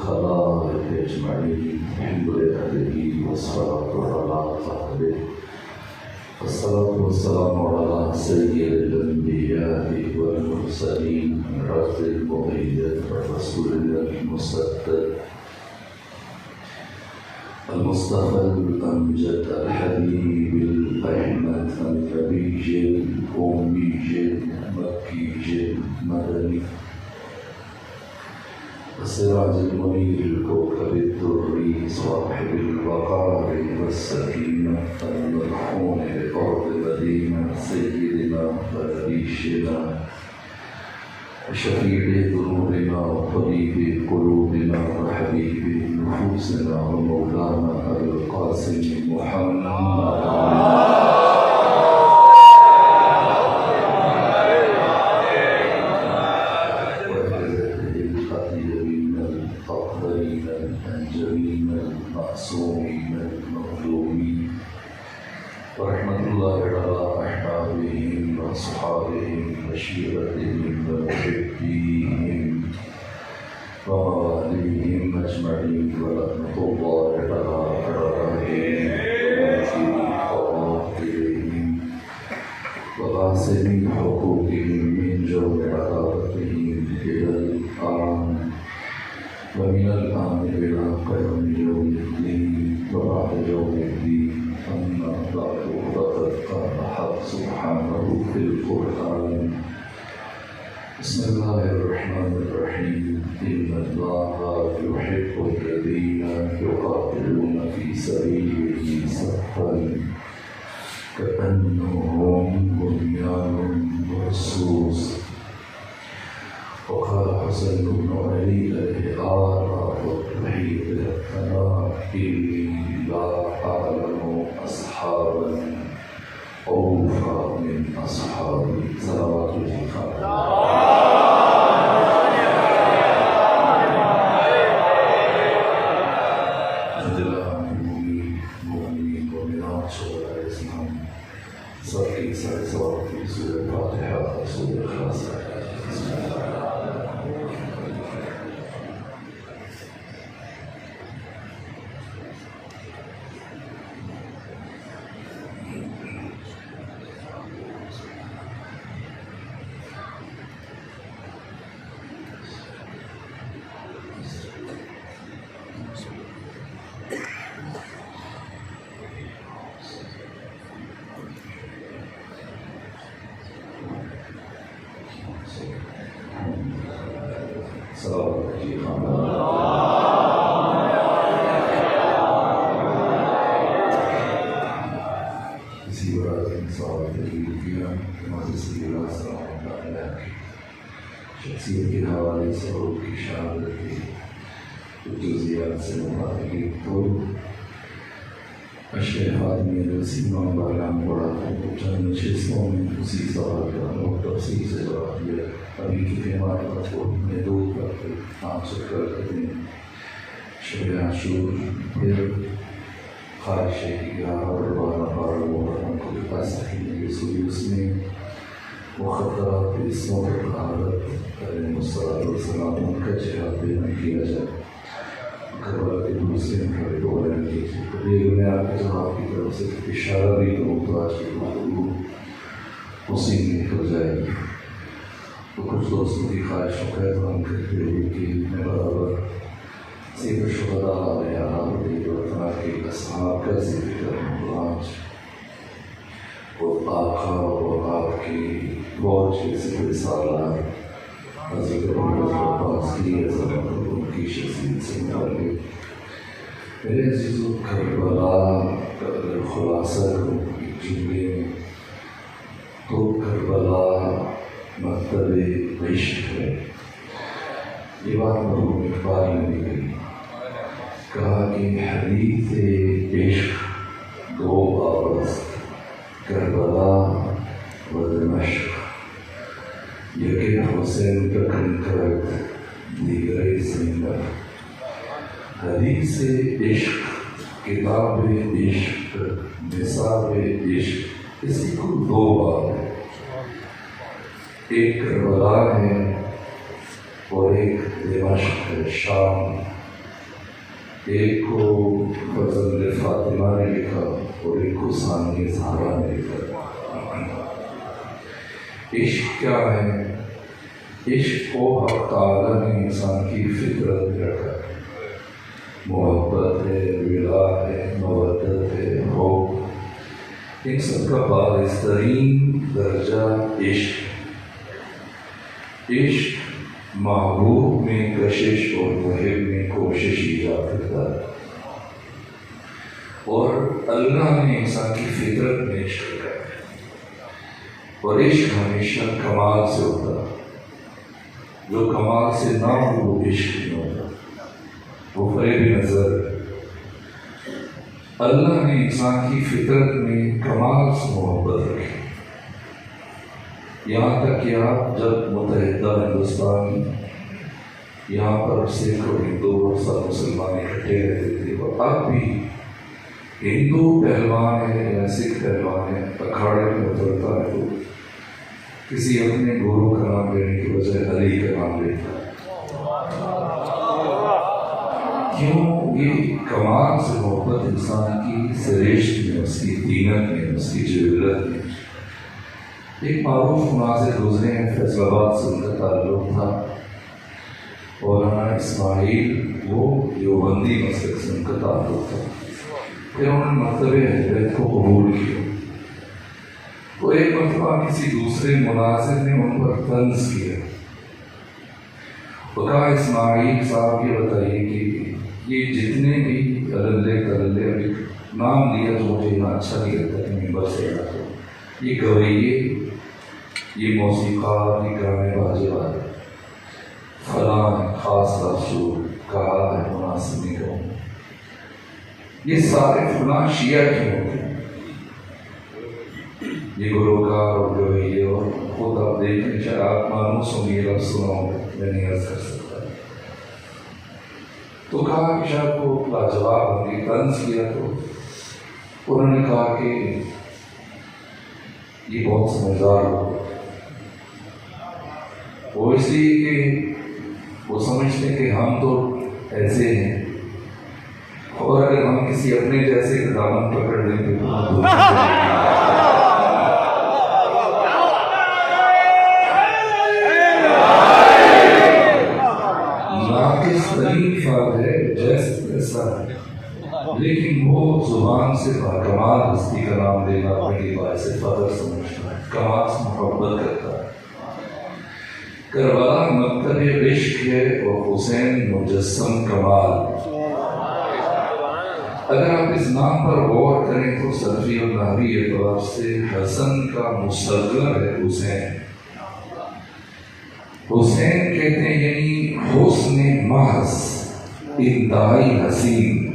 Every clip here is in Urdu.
الخلائق أجمعين بحمد أهله والصلاة على صحبه والصلاة والسلام على سيد الأنبياء والمرسلين رب المؤيد والرسول المسدد المصطفى الأمجد الحبيب الأحمد النبي الأمي المكي المدني السراج المنير الكوكب الدري صاحب الوقار والسكينة المرحوم بأرض مدينة سيدنا ونبينا شفيع ذنوبنا وطبيب قلوبنا وحبيب نفوسنا ومولانا أبي القاسم محمد المعصومين المظلومين ورحمة الله على أحبابهم وأصحابهم وشيرتهم ومحبيهم ومواليهم أجمعين ورحمة الله على أعدائهم وقاتلهم وغاسلين حقوقهم من جور عذابتهم إلى الآن ومن الآن إلى قيام يوم الدين وبعد يوم الدين أما بعد فقد قال الحق سبحانه في القرآن بسم الله الرحمن الرحيم إن الله يحب الذين يقاتلون في سبيله صفا كأنهم بنيان مرصوص وقال حسن بن علي الآراء والتوحيد أنا إني لا أعلم أصحابا أوفى من أصحابي صلوات المؤمنين ومنات شهداء الإسلام صلي صلوات في سورة الفاتحة وسورة الإخلاص بسم الله شخصیت کے حوالے سے اور کی شہادت کی جزیات سے متعلق تو اشرف آدمی رسیمہ باران پڑا تو چند نشستوں میں اسی سوال کا اور تفصیل سے جواب دیا ابھی کی ہمارے پاس وہ میں دو کرتے آنسر کرتے ہیں شب عاشور پھر خواہش ہے کہ اور بارہ بارہ وہ ہم کو پاس رکھیں گے سوئی اس میں وخطرات اسموں پر حالت علیہ السلام ان کا جہاد بیان کیا جائے کربلا کے دوسرے انہارے کو بیان کیا جائے کبھی میں آپ کے جواب کی طرف سے اشارہ بھی کروں تو آج کی گفتگو اسی میں نکل جائے گی تو کچھ دوستوں کی خواہش و قید ہم کرتے ہوئے کہ میں برابر سیر شہداء علیہ آلہ وطنہ کے اصحاب کا ذکر کروں آج اور آقا اور آپ کی بہت چیز سے رسالات حضرت محمد عباس کی عظمت اور ان کی شخصیت سے متعلق میرے عزیزوں کربلا کا اگر خلاصہ کروں ایک جملے میں تو کربلا مکتب عشق ہے یہ بات مرحوم اقبال نے بھی کہی کہا کہ حدیث عشق دو آواز کربلا و دمشق یکی حسین تکن کرد دیگر زندہ حدیث عشق کتاب عشق نصاب عشق اس کی کل دو بات ہے ایک کربلا ہے اور ایک دمشق ہے شام ایک کو فضل فاطمہ نے لکھا اور ایک کو ثانی زہرا نے لکھا۔ عشق کیا ہے؟ عشق کو حق تعالیٰ نے انسان کی فطرت میں رکھا ہے۔ محبت ہے، ولا ہے، مودت ہے، حب، ان سب کا بارز ترین درجہ عشق۔ عشق محبوب میں کشش اور محب میں کوشش ایجاد کرتا ہے، اور اللہ نے انسان کی فطرت میں عشق رکھا ہے، اور عشق ہمیشہ کمال سے ہوتا ہے۔ جو کمال سے نہ ہو وہ عشق نہیں ہوتا، وہ فریب نظر ہے۔ اللہ نے انسان کی فطرت میں کمال سے محبت رکھی، یہاں تک کہ آپ جب متحدہ ہندوستان یہاں پر سکھ اور ہندو اور سب مسلمان اکٹھے رہتے تھے، اور اب بھی ہندو پہلوان ہے یا سکھ پہلوان ہے اکھاڑے میں اترتا ہے تو کسی اپنے گرو کا نام لینے کی بجائے علی کا نام لیتا ہے۔ کیوں؟ یہ کمال سے محبت انسان کی سرشت میں، اس کی دینت میں، اس کی جبلت میں۔ ایک معروف مناظر گزرے ہیں، فیصل آباد سے ان کا تعلق تھا، مولانا اسماعیل، وہ دیوبندی مسلک سے ان کا تعلق تھا۔ پھر انہوں نے مکتب اہل بیت کو قبول کیا، تو ایک مرتبہ کسی دوسرے مناظر نے ان پر طنز کیا، وہ کہا اسماعیل صاحب یہ بتائیے کہ یہ جتنے بھی رلے کرلے ابھی نام لیا جو مجھے اتنا اچھا نہیں لگتا کہ ممبر سے آتا، یہ گویے، یہ موسیقار، یہ گانے باجے والے، فلاں خاص رسول کہا ہے مناسب نہیں کہوں، یہ سارے فلاں شیعہ کیوں ہوتے ہیں؟ یہ گلوکار اور گویے، اور خود آپ دیکھیں شاید آپ مانوس ہوں گے، لفظ سنا ہوں، میں نہیں عرض کر سکتا۔ تو کہا کہ شاید وہ لاجواب ہوں گے، طنز کیا تو انہوں نے کہا کہ یہ بہت سمجھدار ہو، وہ اس لیے کہ وہ سمجھتے ہیں کہ ہم تو ایسے ہیں، اور اگر ہم کسی اپنے جیسے کا دامن پکڑ لیں تو ناقص ترین فرد ہے، جیسے ایسا ہے، لیکن وہ زبان سے کمال ہستی کا نام لینا اپنے باعث فخر سمجھتا ہے، کمال سے محبت کرتا ہے۔ کربلا مکتب عشق ہے اور حسین مجسم کمال۔ اگر آپ اس نام پر غور کریں تو سلفی اور نحوی اعتبار سے حسن کا مصغر ہے حسین۔ حسین کہتے ہیں یعنی حسن محض، انتہائی حسین۔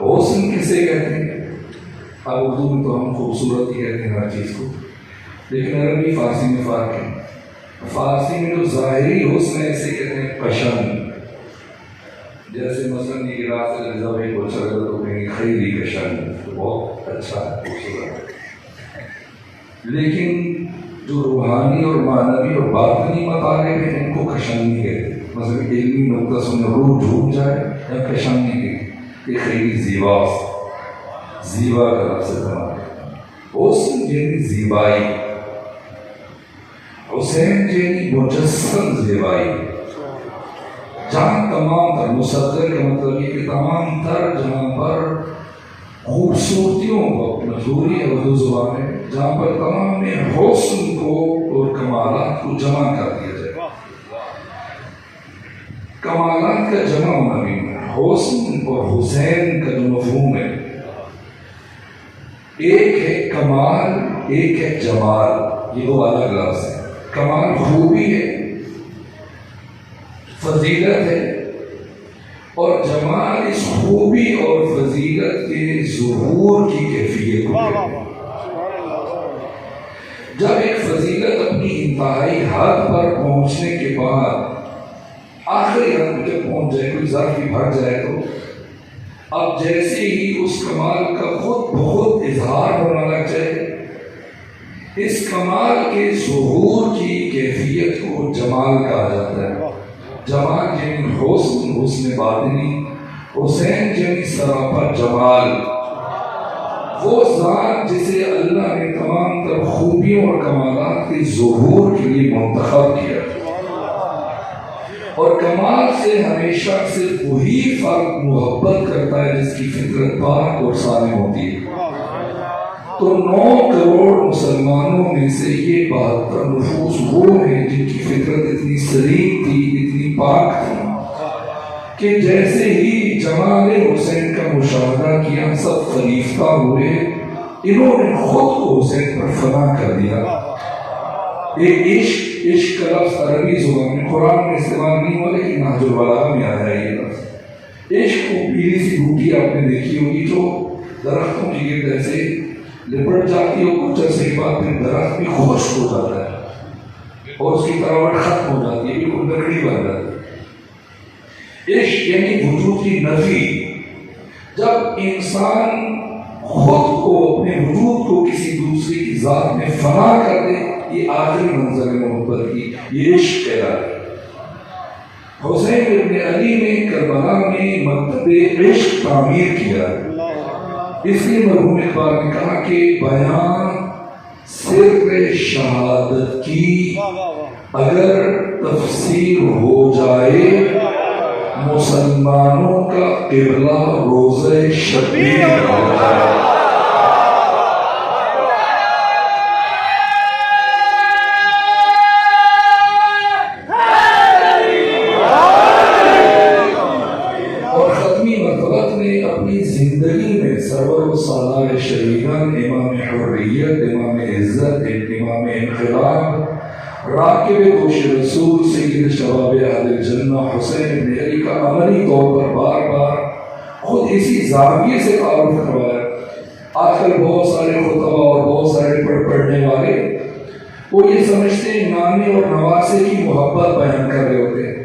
حسن کسے کہتے ہیں؟ اب اردو میں تو ہم خوبصورت ہی کہتے ہیں ہر چیز کو، لیکن عربی فارسی میں فرق ہے۔ فارسی میں جو ظاہری حسن ہے اسے کہتے ہیں قشن، جیسے مثلاً یہ گلاس رضا بھائی کو اچھا لگا تو کہیں گے خیری قشن، تو بہت اچھا ہے، خوبصورت ہے۔ لیکن جو روحانی اور معنوی اور باطنی مطالب ہیں ان کو قشن نہیں کہتے۔ مثلاً علمی نقطہ سن روح جھوٹ جائے یا قشن نہیں کہتے، یہ خیری زیبا کا لفظ استعمال ہے۔ حسن یعنی زیبائی، حسین یعنی مجسم زیبائی، جہاں تمام تر مصغر کا مطلب یہ کہ تمام تر جہاں پر خوبصورتیوں کو مجبوری ہے اردو زبان میں، جہاں پر تمام میں حسن کو اور کمالات کو جمع کر دیا جائے۔ کمالات کا جمع ہونا بھی حسن اور حسین کا جو مفہوم ہے، ایک ہے کمال، ایک ہے جمال، یہ دو الگ لفظ ہیں۔ کمال خوبی ہے، فضیلت ہے، اور جمال اس خوبی اور فضیلت کے ظہور کی کیفیت کو ہے۔ جب ایک فضیلت اپنی انتہائی حد پر پہنچنے کے بعد آخری حد میں جب پہنچ جائے، کوئی ظرف بھی بھر جائے، تو اب جیسے ہی اس کمال کا خود بخود اظہار ہونا لگ جائے، اس کمال کے ظہور کی کیفیت کو جمال کہا جاتا ہے۔ جمال یعنی حسن، حسن باطنی، حسین جنی سراپا جمال، وہ ذات جسے اللہ نے تمام تر خوبیوں اور کمالات کے ظہور کے لیے منتخب کیا، اور کمال سے ہمیشہ صرف وہی فرد محبت کرتا ہے جس کی فطرت پاک اور صالح ہوتی ہے۔ تو 9 کروڑ مسلمانوں میں سے یہ 72 نفوس وہ ہیں جن کی فطرت اتنی سلیم تھی، اتنی پاک تھی کہ جیسے ہی جمال حسین کا مشاہدہ کیا سب فریفتہ ہوئے، انہوں نے خود کو حسین پر فنا کر دیا۔ یہ عشق کا لفظ عربی زبان میں قرآن میں استعمال نہیں ہوا، لیکن نہج البلاغہ میں آیا ہے یہ لفظ۔ عشق کو پیلی سی بوٹی آپ نے دیکھی ہوگی جو درختوں کی گرد ایسے لپٹ جاتی ہے، کچھ عرصے کے بعد پھر درخت بھی خشک ہو جاتا ہے اور اس کی تراوٹ ختم ہو جاتی ہے، بالکل لکڑی بن جاتی ہے۔ عشق یعنی وجود کی نفی، جب انسان خود کو، اپنے وجود کو کسی دوسری کی ذات میں فنا کر دے، یہ آخری منظر محبت کی، یہ عشق کہلاتا ہے۔ حسین ابن علی نے کربلا میں مکتب عشق تعمیر کیا، اس لیے مرحوم اقبال نے کہا کہ بیان سر شہادت کی اگر تفسیر ہو جائے، مسلمانوں کا قبلہ روزہ شبیر ہو جائے۔ سرور السالار شہیدان، امام حریت، امام عزت، امام انقلاب، راکب دوش رسول، سید شباب اہل جنہ حسین ابن علی کا عملی طور پر بار بار خود اسی زاویے سے تعارف کروایا۔ آج کل بہت سارے خطبہ اور بہت سارے پڑھنے والے وہ یہ سمجھتے ہیں نانے اور نواسے کی محبت بیان کر رہے ہوتے ہیں،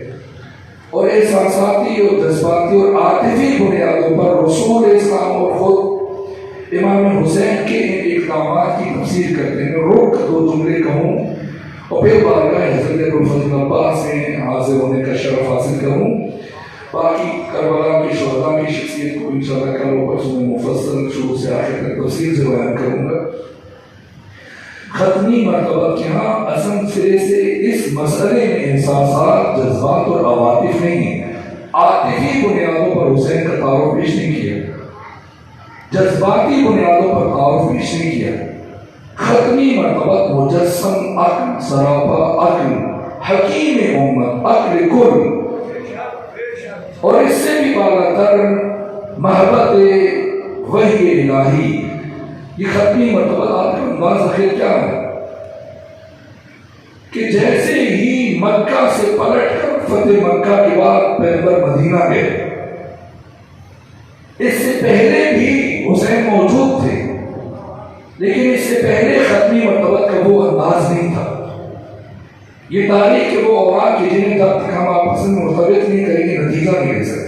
اور احساساتی اور جذباتی اور عاطفی بنیادوں پر رسول اسلام اور خود امام حسین کے اقدامات کی تفسیر کرتے ہیں۔ روک 2 جملے کہوں اور پھر بارگاہ حضرت ابوالفضل عباس میں حاضر ہونے کا شرف حاصل کروں، باقی کربلا کے شہداء کی شخصیت کو انشاءاللہ کل و پرسوں میں مفصل شروع سے آخر تک تفصیل سے بیان کروں گا۔ ختمی مرتبہ کے ہاں اصل سرے سے اس مسئلے میں احساسات، جذبات اور عواطف نہیں ہیں، عاطفی بنیادوں پر حسین کا تعارف پیش نہیں کیا، جذباتی بنیادوں پر تعارف پیش نہیں کیا۔ ختمی مرتبہ مجسم عقل، سراپا عقل، حکیم امت، عقل کل، اور اس سے بھی بالا تر محبت وحی الہی، یہ ختمی مرتبہ آپ کا انداز آخر کیا ہے کہ جیسے ہی مکہ سے پلٹ کر فتح مکہ کے بعد پیغمبر مدینہ گئے، اس سے پہلے بھی حسین موجود تھے، لیکن اس سے پہلے ختمی مرتبہ کا وہ انداز نہیں تھا۔ یہ تاریخ کے وہ اوراق کی جنہیں جب تک ہم آپس میں مرتبط نہیں کریں گے نتیجہ نہیں لے سکتے۔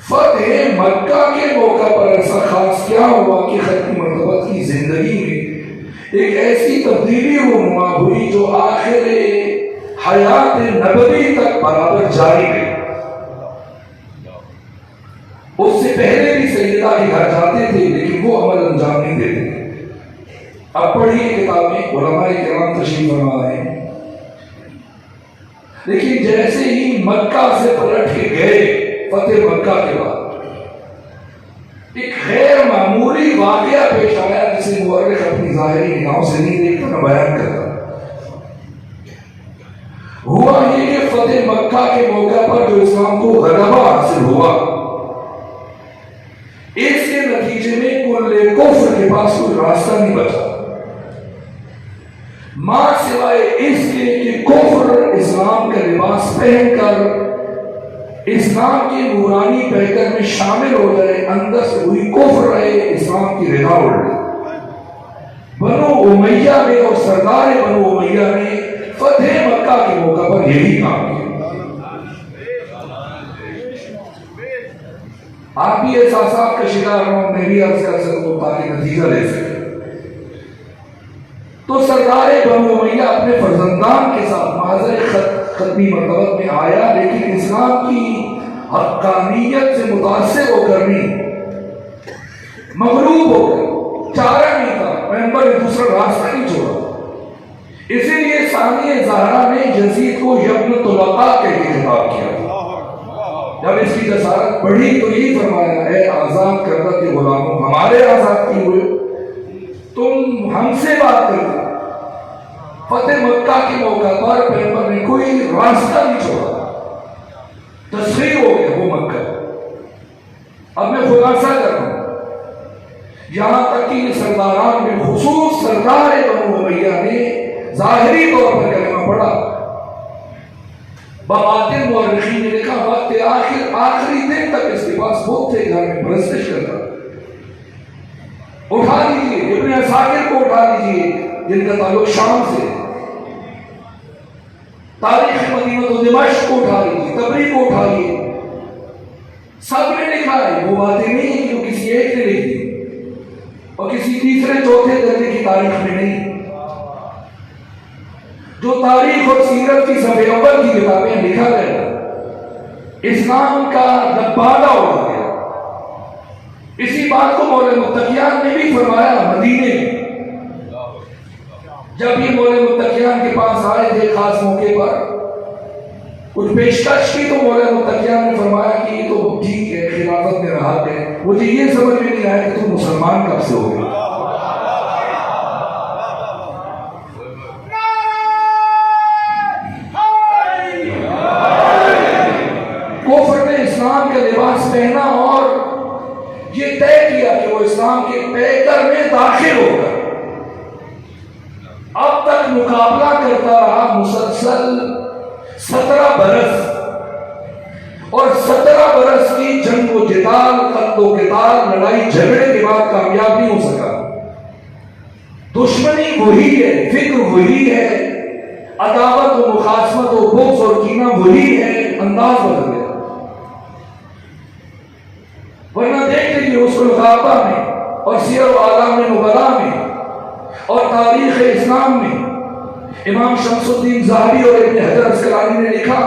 فتح مکہ کے موقع پر ایسا خاص کیا ہوا کہ ختم مرتبہ کی زندگی میں ایک ایسی تبدیلی رونما ہوئی جو آخر حیات نبوی تک برابر جاری رہی۔ اس سے پہلے بھی سیدہ کے گھر جاتے تھے لیکن وہ عمل انجام نہیں دیتے تھے۔ اب پڑھیے کتابیں، علماء کرام تشریف فرما ہیں، لیکن جیسے ہی مکہ سے پلٹ کے گئے فتح مکہ کے بعد ایک غیر معمولی واقعہ پیش آیا جسے مورخ اپنی ظاہری نگاہوں سے نہیں دیکھتا، میں بیان کرتا۔ ہوا یہ کہ فتح مکہ کے موقع پر جو اسلام کو غلبہ حاصل ہوا، اس کے نتیجے میں کل کفر کے پاس کوئی راستہ نہیں بچا، ماں سوائے اس کے کہ کفر اسلام کا لباس پہن کر اسلام کی نورانی پیکر میں شامل ہو جائے، اندر سے وہی کفر رہے، اسلام کی رضا اڑ گئی۔ بنو امیہ نے اور سردار بنو امیہ نے فتح مکہ کے موقع پر یہی کام کیا۔ آپ بھی احساسات کا شکار ہوں، میں بھی عرض کر سکوں تاکہ نتیجہ لے سکیں۔ تو سردار بنو امیہ اپنے فرزندان کے ساتھ محضر ختمی مرتبہ میں آیا، لیکن اسلام کی حقانیت سے متاثر ہو کر نہیں، مغلوب ہو کر، چارہ نہیں تھا، پیغمبر نے دوسرا راستہ نہیں چھوڑا۔ اسی لیے ثانیہ زہرا نے یزید کو یبن طلقاء کہہ کے خطاب کیا۔ جب اس کی جسارت بڑھی تو یہ فرمایا، اے آزاد کردہ کے غلاموں، ہمارے آزاد کیے ہوئے تم ہم سے بات کرتے۔ فتح مکہ کے موقع پر پیغمبر نے کوئی راستہ نہیں چھوڑا، تسخیر ہو گیا وہ مکہ۔ اب میں خلاصہ کر رہا ہوں، یہاں تک کہ یہ سرداران میں خصوص سردار بنو امیہ نے ظاہری طور پر کلمہ پڑھا، بباطن مورخین نے لکھا وقت آخری دن تک اس کے پاس بہت تھے گھر میں پرستش کرتا۔ اٹھا لیجیے ابن عساکر کو، اٹھا لیجیے جن کا تعلق شام سے، تاریخ مدینہ و دمشق کو اٹھا لیجیے، تبری کو اٹھا لیجیے، سب نے لکھا ہے۔ وہ باتیں نہیں ہیں کہ وہ کسی ایک نے لکھی اور کسی تیسرے چوتھے درجے کی تاریخ میں نہیں۔ جو تاریخ اور سیرت کی صفحہ اول کی کتابیں لکھا گیا، اسلام کا دبادہ ہو گیا۔ اسی بات کو مولا متقیان نے بھی فرمایا مدینے میں، جب یہ مولا متقیان کے پاس آئے تھے خاص موقع پر، کچھ پیشکش کی تو مولا متقیان نے فرمایا کہ یہ تو ٹھیک ہے، خلافت میں رہا ہے، مجھے یہ سمجھ میں نہیں آیا کہ تم مسلمان کب سے ہو گئے۔ کفر نے اسلام کا لباس پہنا اور یہ طے کیا کہ وہ اسلام کے پیکر میں داخل ہوگا۔ اب تک مقابلہ کرتا رہا مسلسل 17 برس، اور 17 برس کی جنگ و جدال، قتل و قتال، لڑائی جھگڑے کے بعد کامیاب نہیں ہو سکا۔ دشمنی وہی ہے، فکر وہی ہے، عداوت و مخاصمت و بغض اور کینہ وہی ہے، انداز بدل گیا۔ ورنہ دیکھ لیجیے اس الغابہ میں اور سیر و اعلام نبلاء میں اور تاریخ اسلام میں امام شمس الدین ذہبی اور ابن حجر عسقلانی نے لکھا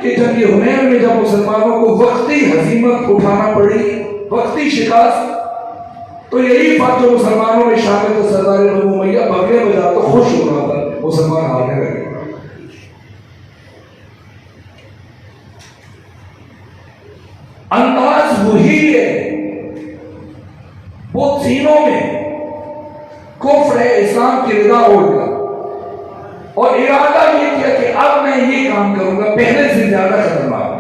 کہ جنگ حنین میں جب مسلمانوں کو وقتی ہزیمت اٹھانا پڑی، وقتی شکست، تو یہی بات جو مسلمانوں میں شامل تھے سردار بنو امیہ بغلے بجا تو خوش ہو رہا تھا، مسلمان ہارنے لگے۔ انداز وہی ہے، وہ سینوں میں کفر ہے، اسلام کی رضا ہوگا، اور ارادہ یہ کیا کہ اب میں یہ کام کروں گا پہلے سے زیادہ خطرناک۔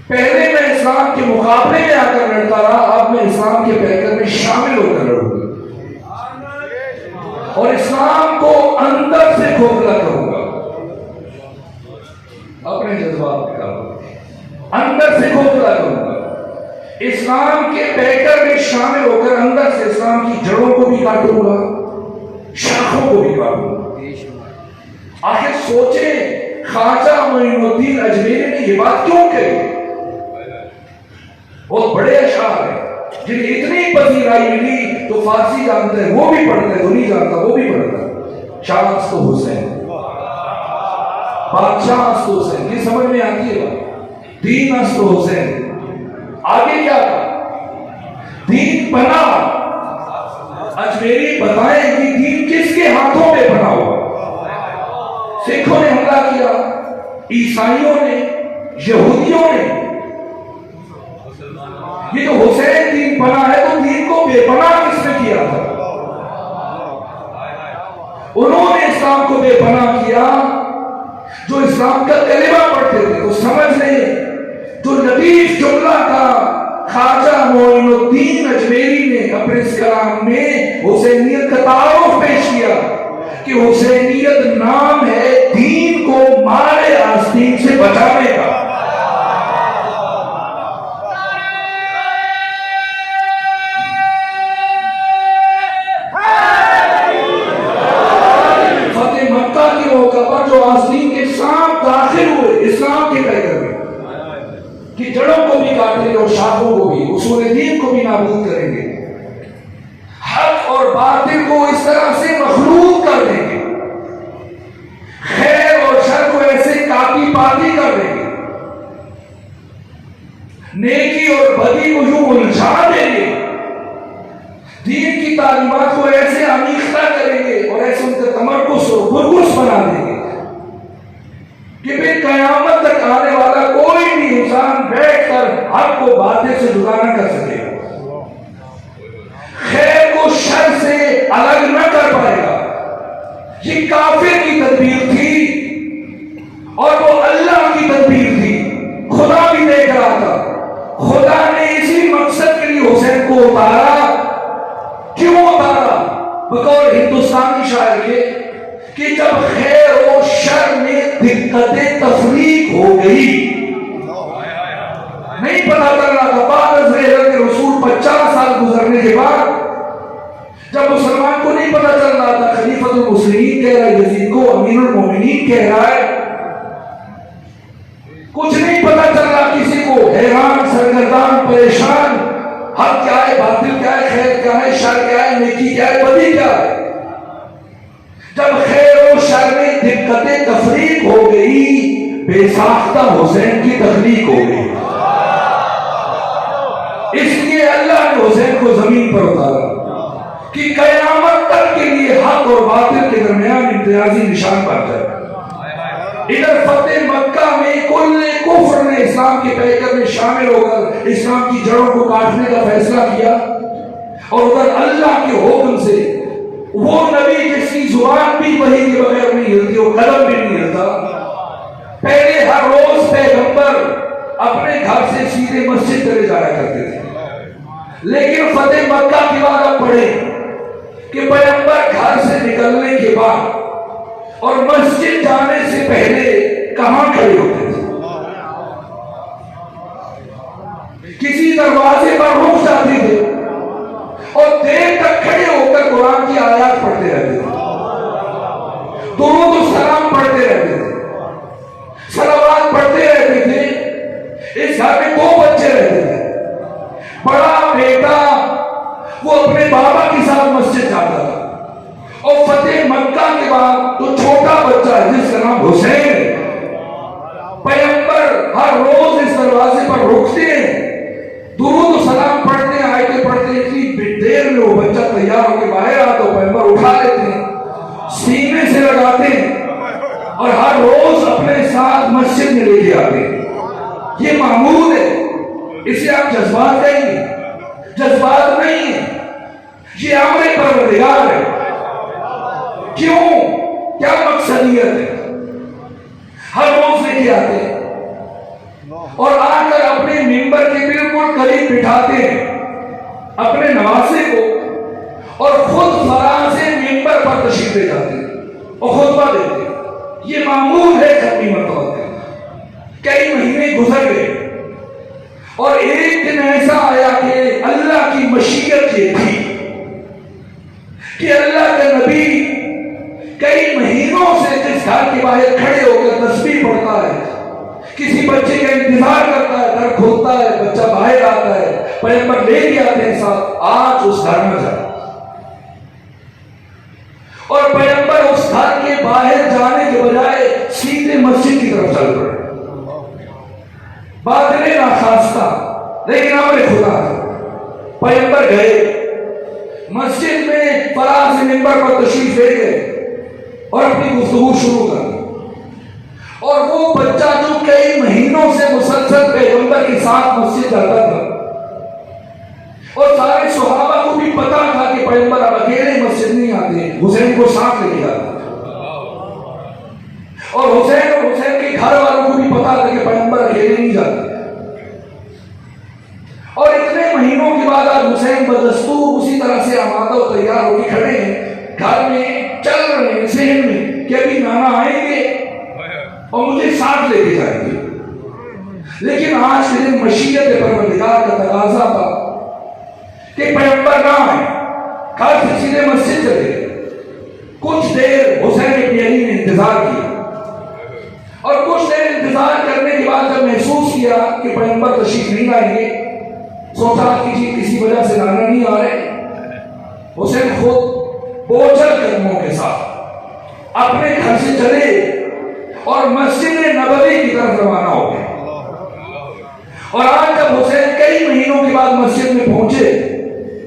پہلے میں اسلام کے مقابلے میں آ کر لڑتا رہا، اب میں اسلام کے پیکر میں شامل ہو کر لڑوں گا اور اسلام کو اندر سے کھوکھلا کروں گا، اپنے جذبات کے کام اندر سے کھوکھلا کروں گا، اسلام کے پیکر میں شامل ہو کر اندر سے اسلام کی جڑوں کو بھی کاٹوں گا، شاخوں کو بھی کاٹوں گا۔ آخر سوچیں خواجہ معین الدین اجمیری نے یہ بات کیوں کہی؟ بہت بڑے اشعار ہیں جنہیں اتنی پذیرائی ملی تو فارسی جانتے ہیں وہ بھی پڑھتے ہیں، جو نہیں جانتا وہ بھی پڑھتا ہے۔ شاہ است حسین، بادشاہ است حسین، یہ سمجھ میں آتی ہے بات، دین است حسین۔ آگے کیا کہا؟ دین بنا۔ اجمیری بتائیں کہ دین کس کے ہاتھوں میں بنا ہوا؟ سکھوں نے حملہ کیا، عیسائیوں نے، یہودیوں نے۔ یہ تو حسین دین بنا ہے، تو دین کو بے پناہ کس نے کیا تھا؟ انہوں نے اسلام کو بے پناہ کیا۔ جو اسلام کا کلمہ پڑھتے تھے تو سمجھ نہیں، جو لطیف جملہ تھا خواجہ معین الدین اجمیری نے اپنے اس کلام میں حسینیت کا تعارف پیش کیا کہ حسینیت نام ہے دین کو مارے آستین سے بچانے کا۔ فتح مکہ کے موقع پر جو آستین کے ساتھ داخل ہوئے اسلام کے پیکر میں، کہ جڑوں کو بھی کاٹیں گے اور شاخوں کو بھی، اصول دین کو بھی نابود کریں گے، حق اور باطل کو اس طرح سے مخلوط کر دیں گے، خیر اور شر کو ایسے کاپی پاتی کر دیں گے نیکی اور بدی کو یوں الجھا دیں گے، دین کی تعلیمات کو ایسے آمیختہ کریں گے اور ایسے ان کا تمرکز اور برگس بنا دیں گے کہ پھر قیامت تک آنے والا کوئی بھی انسان بیٹھ کر حق کو باطل سے جدا نہ کر سکے گا، خیر کو شر سے الگ نہ کر پائے گا۔ یہ کافر کی تدبیر تھی اور وہ اللہ کی تدبیر تھی، خدا بھی دیکھ رہا تھا۔ خدا نے اسی مقصد کے لیے حسین کو اتارا۔ کیوں اتارا؟ بقول ہندوستانی شاعر کے کہ جب خیر و شر میں دقت تفریق ہو گئی، نہیں پتا چل رہا تھا، بعد از ہجرت رسول 50 سال گزرنے کے بعد جب مسلمان کو نہیں پتا چل رہا تھا، خلیفۃ المسلمین کہہ رہا ہے یزید کو، امیر المومنین کہہ رہا ہے، کچھ نہیں پتا چل رہا کسی کو، حیران، سرگردان، پریشان، حق کیا ہے، باطل کیا ہے، خیر کیا ہے، شر کیا ہے، نیکی کیا ہے، بدی کیا ہے۔ جب خیر و شر میں دقت تفریق ہو گئی، بے ساختہ حسین کی تخلیق ہو گئی۔ اس لیے اللہ نے حسین کو زمین پر اتارا کہ قیامت تک کے لیے حق اور باطل کے درمیان امتیازی نشان بن جائے۔ ادھر فتح مکہ میں کل کفر نے اسلام کے پیکر میں شامل ہو کر اسلام کی جڑوں کو کاٹنے کا فیصلہ کیا، اور ادھر اللہ کے حکم سے وہ نبی جس کی زبان بھی وحی کے بغیر نہیں ہلتی، وہ قلم بھی نہیں ہلتا، پہلے ہر روز پیغمبر اپنے گھر سے سیدھے مسجد چلے جایا کرتے تھے، لیکن فتح مکہ کے بعد اب پڑھیں کہ پیغمبر گھر سے نکلنے کے بعد اور مسجد جانے سے پہلے کہاں کھڑے ہوتے تھے؟ کسی دروازے پر رک جاتے تھے اور دیر تک کھڑے ہو کر قرآن کی آیات پڑھتے رہتے تھے، درود و سلام پڑھتے رہتے تھے، صلوات پڑھتے رہتے تھے۔ اس گھر میں 2 بچے رہتے تھے، بڑا بیٹا وہ اپنے بابا کے ساتھ مسجد جاتا تھا، اور فتح مکہ کے بعد تو چھوٹا بچہ ہے جس کا نام حسین ہے، پیغمبر ہر روز اس دروازے پر رکتے ہیں، درود و سلام پڑھتے ہیں، آیتیں پڑھتے ہیں، اتنی دیر میں وہ بچہ تیار ہو کے باہر آتا تو پیغمبر اٹھا لیتے ہیں، سینے سے لگاتے ہیں اور ہر روز اپنے ساتھ مسجد میں لے کے آتے ہیں۔ یہ معمول ہے، اسے آپ جذبات کہیں گے، جذبات نہیں ہے، یہ امر پروردگار ہے۔ کیوں؟ کیا مقصدیت ہے؟ ہر روز لے کے آتے ہیں اور آ کر اپنے ممبر کے بالکل قریب بٹھاتے ہیں اپنے نواسے کو، اور خود فراز سے ممبر پر تشریف لے جاتے ہیں اور خطبہ دیتے ہیں۔ یہ معمول ہے ختمی مرتبہ کا۔ کئی مہینے گزر گئے اور ایک دن ایسا آیا کہ اللہ کی مشیت یہ تھی کہ اللہ کے نبی کئی مہینوں سے جس گھر کے باہر کھڑے ہو کر تسبیح پڑھتا ہے، کسی بچے کا انتظار کرتا ہے، در کھلتا ہے، بچہ باہر آتا ہے، پیغمبر لے کے آتے ہیں ساتھ، آج اس گھر میں جائے، اور پیغمبر اس گھر کے باہر جانے کے بجائے سیدھے مسجد کی طرف چل پڑے۔ بات نہیں ناخواستہ لیکن امر خدا تھا۔ پیغمبر گئے مسجد میں، فراز سے ممبر پر تشریف لے گئے اور اپنی گفتگو شروع کر دی، اور وہ بچہ جو کئی مہینوں سے مسلسل پیغمبر کے ساتھ مسجد جاتا تھا، اور سارے صحابہ کو بھی پتا تھا کہ پیغمبر اب اکیلے مسجد نہیں آتے، حسین کو ساتھ لے کے آتے، اور حسین کے گھر والوں کو بھی پتا تھا کہ پیغمبر اکیلے نہیں جاتے، اور اتنے مہینوں کے بعد آج حسین بدستور اسی طرح سے آمادہ و تیار ہو کے کھڑے ہیں گھر میں، چل رہے ہیں ذہن میں کہ ابھی نانا آئیں گے اور مجھے ساتھ لے کے جائیں گے، لیکن آج کے دن مشیت پروردگار کا تقاضا تھا کہ پیغمبر نہ آئے، گھر سے سیدھے مسجد چلے گئے۔ کچھ دیر حسین ابن علی نے انتظار کیا، اور کچھ دیر انتظار کرنے کے بعد جب محسوس کیا کہ پیغمبر تشریف نہیں آئیں گے، سوچا کہ کسی وجہ سے نانا نہیں آ رہے، حسین خود بوجھل قدموں کے ساتھ اپنے گھر سے چلے اور مسجد نبوی کی طرف روانہ ہو گئے، اور آج جب حسین کئی مہینوں کے بعد مسجد میں پہنچے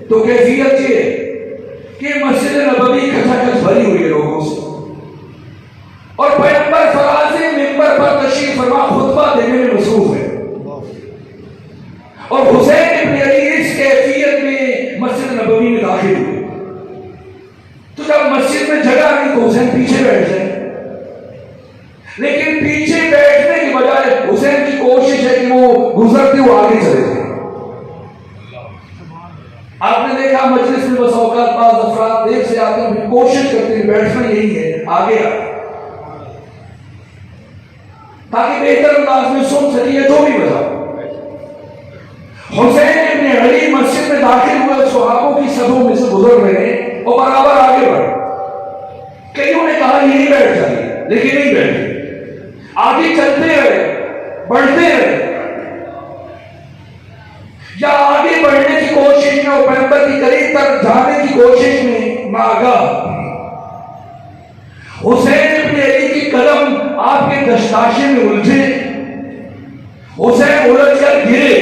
تو کیفیت یہ کہ مسجد نبوی کھچا بھری ہوئی ہے لوگوں سے، اور پیغمبر فراز منبر پر تشریف فرما خطبہ دینے میں مصروف ہے، اور حسین ابن علی اس کیفیت میں مسجد نبوی میں داخل ہوئے۔ تو جب مسجد میں جگہ نہیں تو حسین پیچھے بیٹھ جائے، لیکن پیچھے بیٹھنے کی بجائے حسین کی کوشش ہے کہ وہ گزرتے ہوئے آگے چلے جائیں۔ آپ نے دیکھا مجلس میں بس اوقات بعض افراد دیر سے آتے ہیں، کوشش کرتے ہیں بیٹھنا یہی ہے، آگے آئے تاکہ بہتر انداز میں سن سکیے جو بھی وجہ۔ حسین ابن علی مسجد میں داخل ہوئے، صحابوں کی صفوں میں سے گزر رہے ہیں اور برابر آگے بڑھے۔ کئیوں نے کہا یہی بیٹھ جائیے، لیکن نہیں بیٹھے، آگے چلتے رہے، بڑھتے رہے، یا آگے بڑھنے کی کوشش میں اور پیغمبر کی قریب تک جانے کی کوشش میں ناگاہ حسین ابن علی کی قدم آپ کے دشتاشے میں الجھے، حسین الجھ کر گرے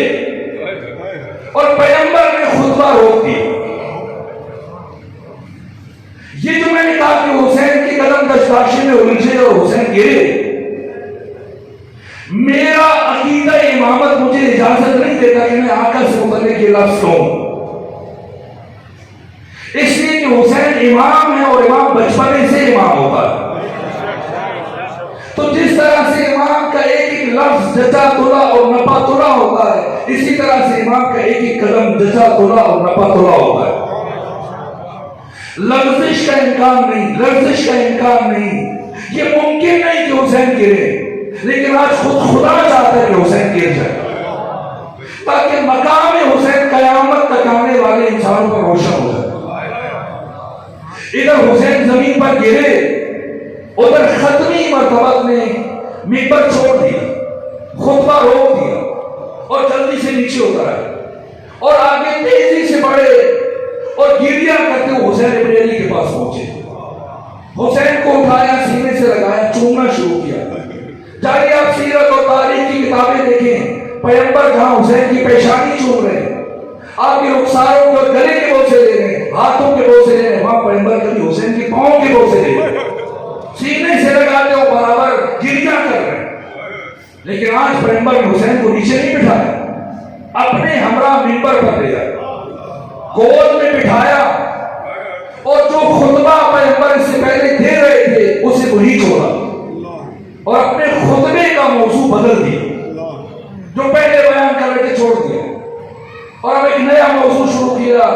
اور پیغمبر نے خطبہ روک دیا۔ یہ جو میں نے کہا کہ حسین کی قدم دشتاشے میں الجھے اور حسین گرے، میرا عقیدہ امامت مجھے اجازت نہیں دیتا کہ میں آقا سے متعلق یہ لفظ کہوں، اس لیے کہ حسین امام ہے اور امام بچپنے سے امام ہوتا ہے۔ تو جس طرح سے امام کا ایک ایک لفظ جچا تلا اور نپا تلا ہوتا ہے، اسی طرح سے امام کا ایک ایک قدم جچا تلا اور نپا تلا ہوتا ہے۔ لفظش کا امکان نہیں، لفظش کا امکان نہیں، یہ ممکن نہیں کہ حسین گرے، لیکن آج خود خدا چاہتا ہے کہ حسین گر جائے تاکہ مقام حسین قیامت تک آنے والے انسانوں پر روشن ہو جائے۔ ادھر حسین زمین پر گرے، ادھر ختمی مرتبہ نے منبر چھوڑ دیا، خطبہ روک دیا اور جلدی سے نیچے اتر آئے اور آگے تیزی سے بڑھے اور گریہ کرتے ہوئے حسین ابن علی کے پاس پہنچے۔ حسین کو اٹھایا، سینے سے لگایا، چومنا شروع کیا۔ جائیے آپ سیرت اور تاریخ کی کتابیں دیکھیں، پیغمبر جہاں حسین کی پیشانی چوم رہے ہیں، آپ کے رخساروں کو گلے کے بوسے دے رہے ہیں، ہاتھوں کے بوسے دے رہے ہیں، وہاں پیغمبر کبھی حسین کے پاؤں کے بوسے دے رہے ہیں، سینے سے لگاتے ہو برابر گریہ کر رہے ہیں۔ لیکن آج پیغمبر نے حسین کو نیچے نہیں بٹھایا، اپنے ہمراہ منبر پر لے جایا، گود میں بٹھایا، اور جو خطبہ پیغمبر اس سے پہلے دے رہے تھے اسے وہی چھوڑا اور اپنے خطبے کا موضوع بدل دیا، جو پہلے بیان کر رہے تھے چھوڑ دیا، اور اب ایک نیا موضوع شروع کیا۔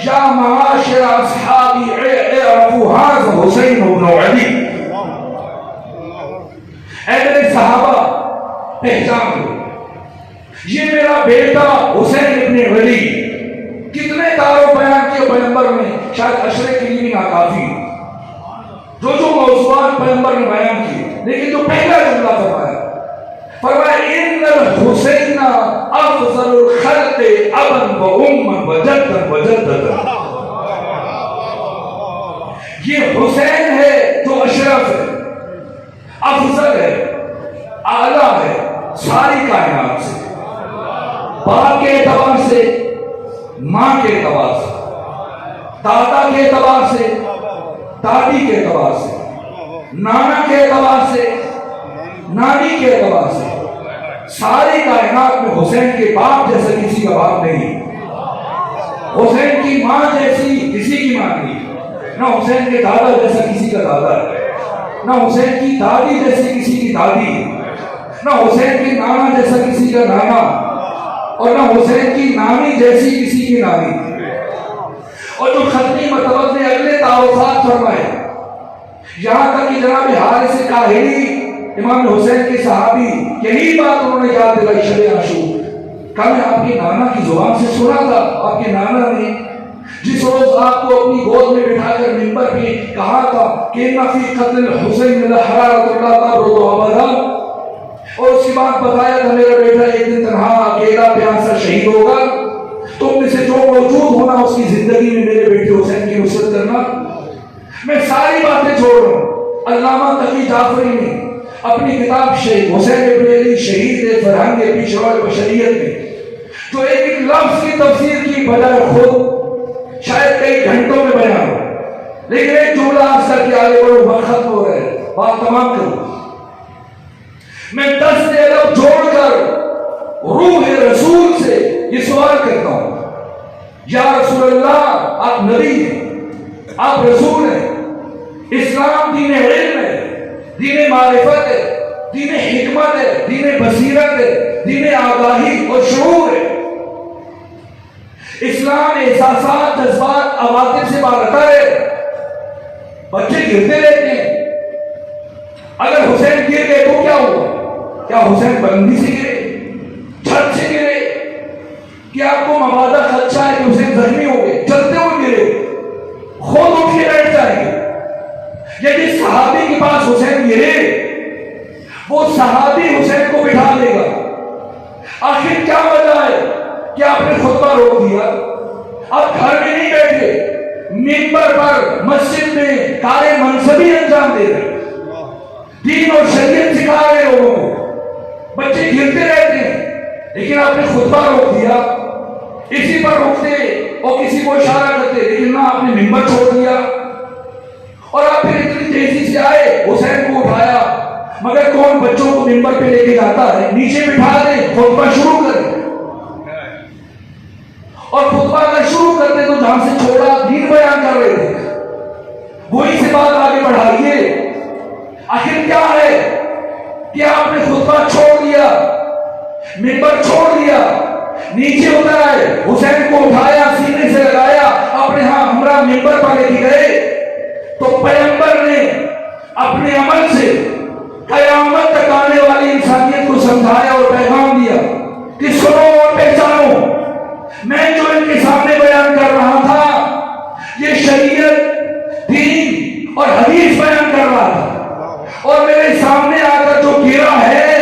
یا معاشر اصحابی اعرفوا ھذا حسین بن علی، اے میرے صحابہ پہچان لو، یہ میرا بیٹا حسین ابن علی۔ کتنے تاروں بیان کیے پیغمبر نے، شاید عشرے کے لیے بھی ناکافی، جو موضوعات پیغمبر نے بیان کیے، لیکن جو پہلا جملہ فرمایا ان الحسین افضل الخلق ابا و اما و جدا و جددا، یہ حسین ہے جو اشرف ہے، افضل ہے، اعلیٰ ہے ساری کائنات سے، باپ کے اعتبار سے، ماں کے اعتبار سے، دادا کے اعتبار سے، دادی کے اعتبار سے، نانا کے اعتبار سے، نانی کے اعتبار سے، ساری کائنات میں حسین کے باپ جیسا کسی کا باپ نہیں، حسین کی ماں جیسی کسی کی ماں نہیں، نہ حسین کے دادا جیسا کسی کا دادا ہے، نہ حسین کی دادی جیسی کسی کی دادی، نہ حسین کی نانا جیسا کسی کا نانا، اور نہ حسین کی نانی جیسی کسی کی نانی۔ اور جو ختمی مرتبہ نے اگلے تعارفات فرمائے، یہاں تک کہ جناب حارث کاہلی امام حسین کے صحابی یہی بات انہوں نے یاد دلائی شب عاشور، کہا میں آپ کے نانا کی زبان سے سنا تھا، آپ کے نانا نے جس روز آپ کو اپنی گود میں بٹھا کر منبر پہ کہا تھا کہ نہ فی قتل حسین لحرارۃ اللہ تبرد ابدا، اور اس کی بات بتایا تھا میرا بیٹا ایک دن تنہا اکیلا پیاسا شہید ہوگا، تم میں سے جو موجود ہونا اس کی زندگی میں میرے بیٹے حسین کی نصرت کرنا۔ میں ساری باتیں چھوڑ رہا ہوں، علامہ تقی جعفری نے اپنی کتاب شہید حسین ابن علی شہید فرہنگ پیشوا بشریت میں جو ایک لفظ کی تفسیر کی بجائے خود شاید کئی گھنٹوں میں بیان ہو، لیکن ایک جملہ آپ سر کے آگے بڑھو، وقت ختم ہو رہا ہے، بات تمام کروں۔ میں 10 عرب جوڑ کر روح رسول سے یہ سوال کرتا ہوں، یا رسول اللہ، آپ نبی ہیں، آپ رسول ہیں، اسلام دین علم ہے، دین معرفت ہے، دین حکمت ہے، دین بصیرت ہے، دین آگاہی اور شعور ہے۔ اسلام احساسات، جذبات، عواطف سے بالا ہے۔ بچے گرتے رہتے ہیں، اگر حسین گر گئے تو کیا ہوا؟ کیا حسین بلندی سے گرے، چھت سے گرے؟ کیا آپ کو مبادہ خدشہ ہے کہ حسین زخمی ہو گئے؟ چلتے ہوئے گرے، خود اٹھ کے بیٹھ جائیں گے۔ یعنی صحابی کے پاس حسین گرے، وہ صحابی حسین کو بٹھا لے گا۔ آخر کیا وجہ ہے کہ آپ نے خطبہ روک دیا؟ آپ گھر میں نہیں بیٹھے، منبر پر مسجد میں کار منصبی انجام دے رہے، دین اور شریعت سکھا رہے لوگوں کو۔ بچے گرتے رہتے ہیں، لیکن آپ نے خطبہ روک دیا۔ اسی پر روکتے اور کسی کو اشارہ کرتے، لیکن نہ، آپ نے منبر چھوڑ دیا۔ اور آپ پھر اتنی تیزی سے آئے، حسین کو اٹھایا، مگر کون بچوں کو منبر پہ لے کے جاتا ہے؟ نیچے بٹھا دیں، خطبہ شروع کریں۔ اور خطبہ کا شروع کرتے تو جہاں سے چھوڑا دین بیان کر رہے تھے، وہی سے بات آگے بڑھائیے۔ آخر کیا ہے کہ آپ نے خطبہ چھوڑ دیا، منبر چھوڑ دیا، نیچے اتر آئے، حسین کو اٹھایا، سینے سے لگایا، اپنے ہاں ہمراہ منبر پر لے کے گئے، تو پیغمبر نے اپنے عمل سے قیامت تک آنے والی انسانیت کو سمجھایا اور پیغام دیا کہ سنو اور پہچانو، میں جو ان کے سامنے بیان کر رہا تھا یہ شریعت، دین اور حدیث بیان کر رہا تھا، اور میرے سامنے آ کر جو گرا ہے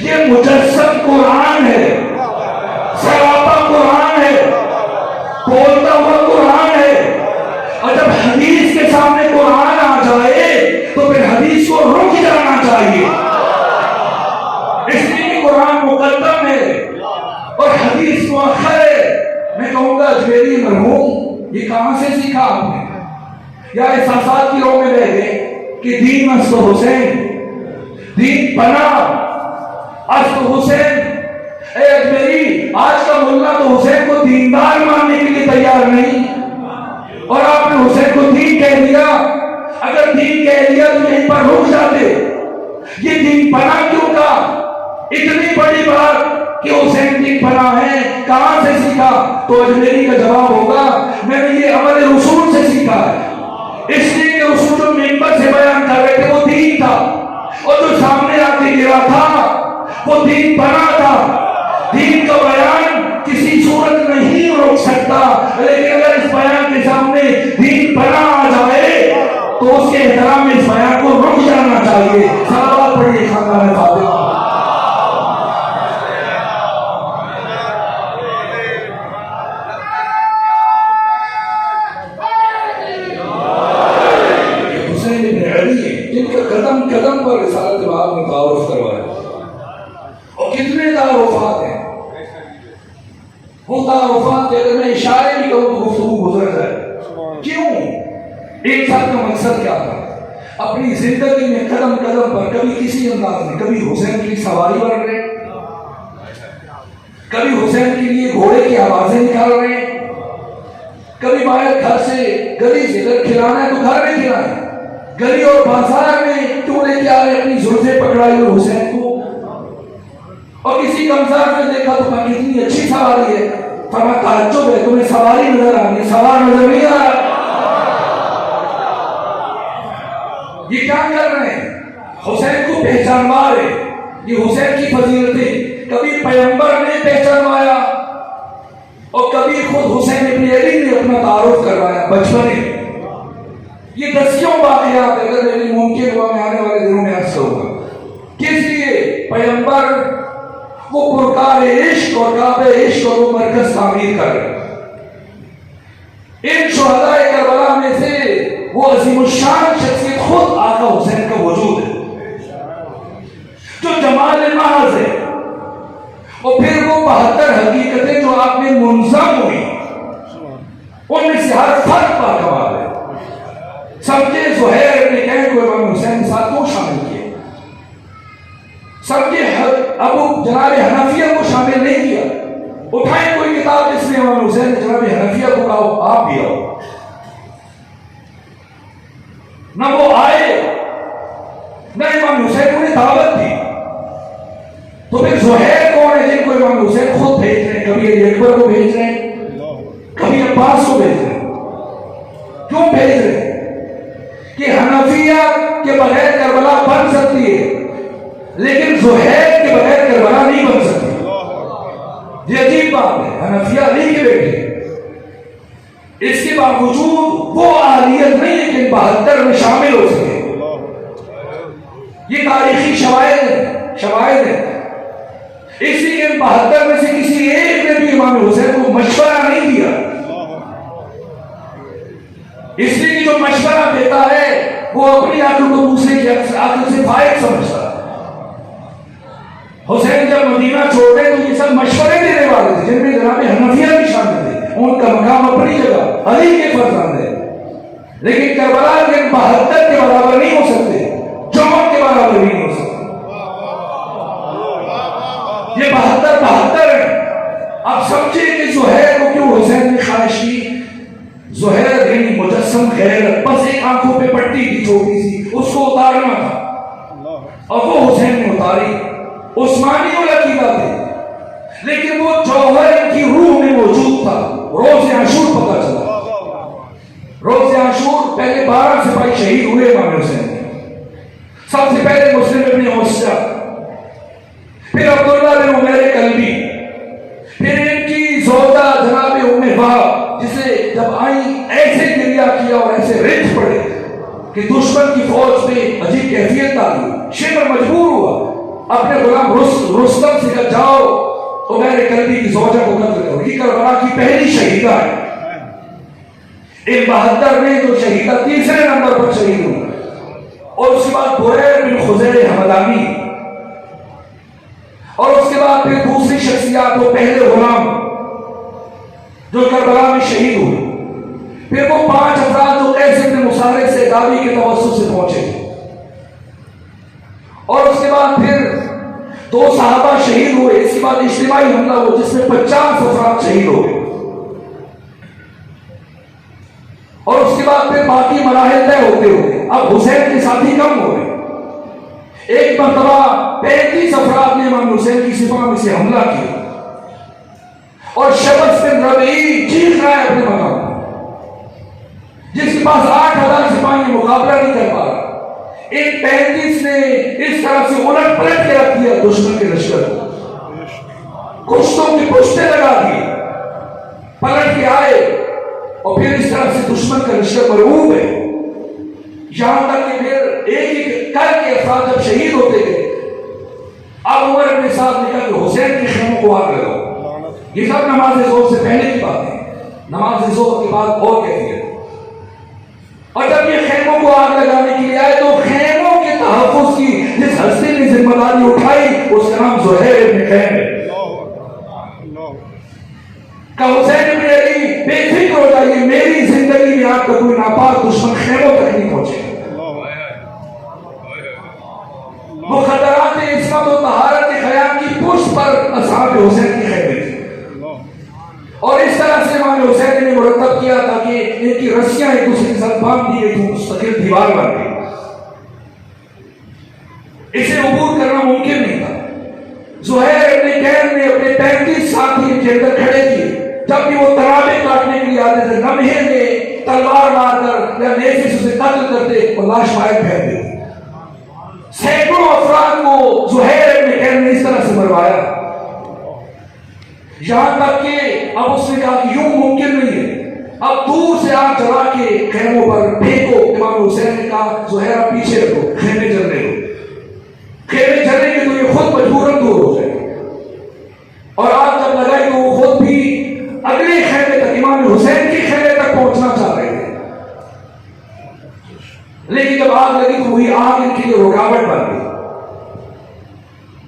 یہ مجسم قرآن ہے، سراپا قرآن ہے، بولتا ہوا قرآن ہے۔ اور جب حدیث کے سامنے قرآن آ جائے تو پھر حدیث کو رک جانا چاہیے، اس لیے کہ قرآن مقدم ہے اور حدیث مؤخر ہے۔ میں کہوں گا اجمیری مرحوم، یہ کہاں سے سیکھا آپ نے؟ یا احساسات کی رو میں رہ گئے کہ دین است حسین، دین بنا است حسین۔ اے اجمیری، آج کا ملا تو حسین کو دیندار ماننے کے لیے تیار نہیں، اور آپ نے حسین کو دین کہہ دیا۔ اگر دین کہہ دیا تو یہیں پر رک جاتے، یہ دین بنا کیوں کا؟ اتنی بڑی بات کہ حسین دین بنا ہے، کہاں سے سیکھا؟ تو اجمیری کا جواب ہوگا میں نے یہ عمل رسول سے سیکھا ہے، اس لیے کہ رسول جو منبر سے بیان کر رہے تھے وہ دین تھا، اور جو سامنے آ کے گرا تھا وہ دین بنا تھا۔ دین کا بیان کسی صورت نہیں روک سکتا، لیکن اگر اس بیان کے سامنے دین بنا آ جائے تو اس کے احترام میں اس بیان کو رک جانا چاہیے۔ صلوات پڑھیے خاندان فاطمہ۔ حسین ابن علی جن کا قدم قدم پر رسالت باب نے تعارف کروایا، اور کتنے تعارفات ہیں، وہ تعارفات اگر میں اشارے بھی کروں تو گفتگو گزر جائے۔ کیوں؟ ایک سال کا مقصد کیا تھا؟ اپنی زندگی میں قدم قدم پر کبھی کسی انداز میں، کبھی حسین کی سواری بن رہے، کبھی حسین کے لیے گھوڑے کی آوازیں نکال رہے ہیں، کبھی باہر گھر سے گلی سے اگر کھلانا ہے تو گھر میں کھلائیں، گلی اور بازار میں کیوں لے کے آ رہے اپنی زلفیں پکڑائی ہوئے حسین کو۔ اور کسی کمزار میں دیکھا تو کہا کتنی اچھی سواری ہے، فرمایا تعجب ہے تمہیں سواری نظر آ رہی، سوار نظر نہیں آ رہا۔ یہ کیا کر رہے ہیں؟ حسین کو پہچانوا رہے، یہ حسین کی فضیلتیں کبھی پیغمبر نے پہچانوایا اور کبھی خود حسین ابن علی نے اپنا تعارف کروایا بچپنے میں۔ یہ دسیوں واقعات اگر میری ممکن ہوا میں آنے والے دنوں میں عرض کروں گا۔ کس لیے؟ پیغمبر وہ پرکار عشق اور کعبہ عشق اور وہ مرکز تعمیر کر رہے۔ ان شہداء کربلا میں سے وہ عظیم الشان شخصیت خود آقا حسین کا وجود ہے۔ 72 حقیقتیں جو آپ میں منظم ہوئی، ان میں سے ہر فرق باکمال ہے۔ سمجھے زہیر ابن کہن کو امام حسین کے ساتھ کیوں شامل کیا؟ سمجھے ابو جناب حنفیہ کو شامل نہیں کیا؟ اٹھائیں کوئی کتاب جس میں امام حسین نے جناب حنفیہ کو کہا آپ بھی آؤ، نہ وہ آئے نہ امام حسین کو نے دعوت دی۔ تو پھر زہیر کون ہے جن کو امام حسین خود بھیج رہے ہیں؟ کبھی علی اکبر کو بھیج رہے ہیں، کبھی عباس کو بھیج رہے ہیں۔ کیوں بھیج رہے ہیں؟ کہ حنفیہ کے بغیر کربلا بن سکتی ہے، لیکن زہیر کے بغیر کربلا نہیں بن سکتی۔ یہ عجیب بات ہے، حنفیہ علی کے بیٹے، اس کے باوجود وہ اہلیت نہیں ہے کہ 72 میں شامل ہو سکے۔ یہ تاریخی شواہد ہیں۔ اسی لیے 72 میں سے کسی ایک نے بھی امام حسین کو مشورہ نہیں دیا، اس لیے کہ جو مشورہ دیتا ہے وہ اپنی عقل کو دوسرے کی عقل سے فائق سمجھتا ہے۔ حسین جب مدینہ چھوڑے تو یہ سب مشورے دینے والے تھے، جن میں جناب حنفیہ بھی شامل تھے، ان کا مقام اپنی جگہ، علی کے فرزند ہے، لیکن کربلا کے 72 کے برابر نہیں ہو سکتے، جون کے برابر نہیں ہو سکتے۔ یہ 72 ہے۔ اب سمجھے کہ زہیر کو کیوں حسین نے خواہش کی؟ زہیر یعنی مجسم خیر، بس ایک آنکھوں پہ پٹی تھی چھوٹی سی، اس کو اتارنا تھا، اور وہ حسین نے اتاری۔ عثمانی عقیدہ تھے، لیکن وہ جوہر ان کی روح میں موجود تھا۔ روز عاشور پتہ چلا، روز عاشور پہلے 12 سپاہی شہید ہوئے امام حسین، سب سے پہلے مسلم ابن عوسیہ، پھر عبداللہ بن عمیر کلبی، پھر ان کی زوجہ جناب ام وہب، جسے جب آئی ایسے گریہ کیا اور ایسے رنج پڑے کہ دشمن کی فوج پہ عجیب کیفیت آ گئی، شمر مجبور ہوا اپنے غلام رستم سے کہا جاؤ عمیر کلبی کی زوجہ کو قتل کرو، یہ کربلا کی پہلی شہیدہ ہے۔ ان 72 میں جو شہیدہ تیسرے نمبر پر شہید ہوئی، اور اس کے بعد بریر بن خزیر حمدانی، اور اس کے بعد پھر دوسری شخصیات وہ پہلے غلام جو کربلا میں شہید ہوئے، پھر وہ 5 افراد جو قیس بن مصارع سے دعوی کے توسط سے پہنچے، اور اس کے بعد پھر 2 صحابہ شہید ہوئے۔ اس کے بعد اجتماعی حملہ ہوا جس میں 50 افراد شہید ہوئے، اور اس کے بعد پھر باقی مراحل طے ہوتے ہوئے اب حسین کے ساتھی کم ہو گئے۔ ایک مرتبہ 35 افراد نے امام حسین کی سپاہ میں سے حملہ کیا، اور شبس بن ربیع چیخ رہا ہے اپنے مقام پر، جس کے پاس 8000 سپاہی مقابلہ نہیں کر پا رہا۔ ان 35 نے اس طرح سے الٹ پلٹ کے رکھ دیا دشمن کے لشکر کو، کشتوں کی پشتیں لگا دی، پلٹ کے آئے، اور پھر اس طرح سے دشمن کا لشکر مرعوب ہے، یہاں تک کہ پھر ایک ایک کر کے افراد جب شہید ہوتے گئے، اب عمر اپنے ساتھ نکل کے حسین کے خیموں کو آگ لگاؤ۔ یہ سب نماز ظہر سے پہلے کی بات ہے، نماز ظہر کے بعد اور کہتی ہے۔ اور جب یہ خیموں کو آگ لگانے کے لیے آئے تو خیموں کے تحفظ کی جس ہستی نے ذمہ داری اٹھائی اس کا نام زہیر ابن کہن ہے۔ کہ حسین ابن علی بے فکر ہو جائیے، میری زندگی میں آپ کا کوئی ناپاک دشمن خیموں تک نہیں پہنچے۔ مخدرات عصمت و طہارت خیام کی پشت پر اصحاب حسین کی خیمے تھی، اور اس طرح سے امام حسین نے مرتب کیا تھا کہ ان کی رسیاں ایک دوسرے کے ساتھ باندھ دی گئی تو مستقل دیوار بن گئی، اسے عبور کرنا ممکن نہیں تھا۔ زہیر ابن کہن نے اپنے 35 ساتھی کے اندر کھڑے کیے، جب بھی وہ ترابے کاٹنے کے لیے آتے تھے، لمحے میں تلوار مار کر یا نیزے سے اسے قتل کرتے اور لاش باہر پھینک دیتے۔ سینکڑوں افراد کو زہیر ابن کہن نے اس طرح سے مروایا، یہاں تک کہ اب اس نے کہا کہ یوں ممکن نہیں ہے، اب دور سے آگ جلا کے خیموں پر پھینکو۔ امام حسین نے کہا زہیر آپ پیچھے رکھو، خیمے جلنے دو، خیمے جلیں گے تو یہ خود مجبوراً دور ہو جائے گا۔ اور آگ جب لگائی تو وہ خود بھی اگلے خیمے تک، امام حسین کی خیمے تک پہنچنا چاہ رہے تھے، لیکن جب آگ لگی تو وہی آگ ان کے لیے رکاوٹ بن گئی،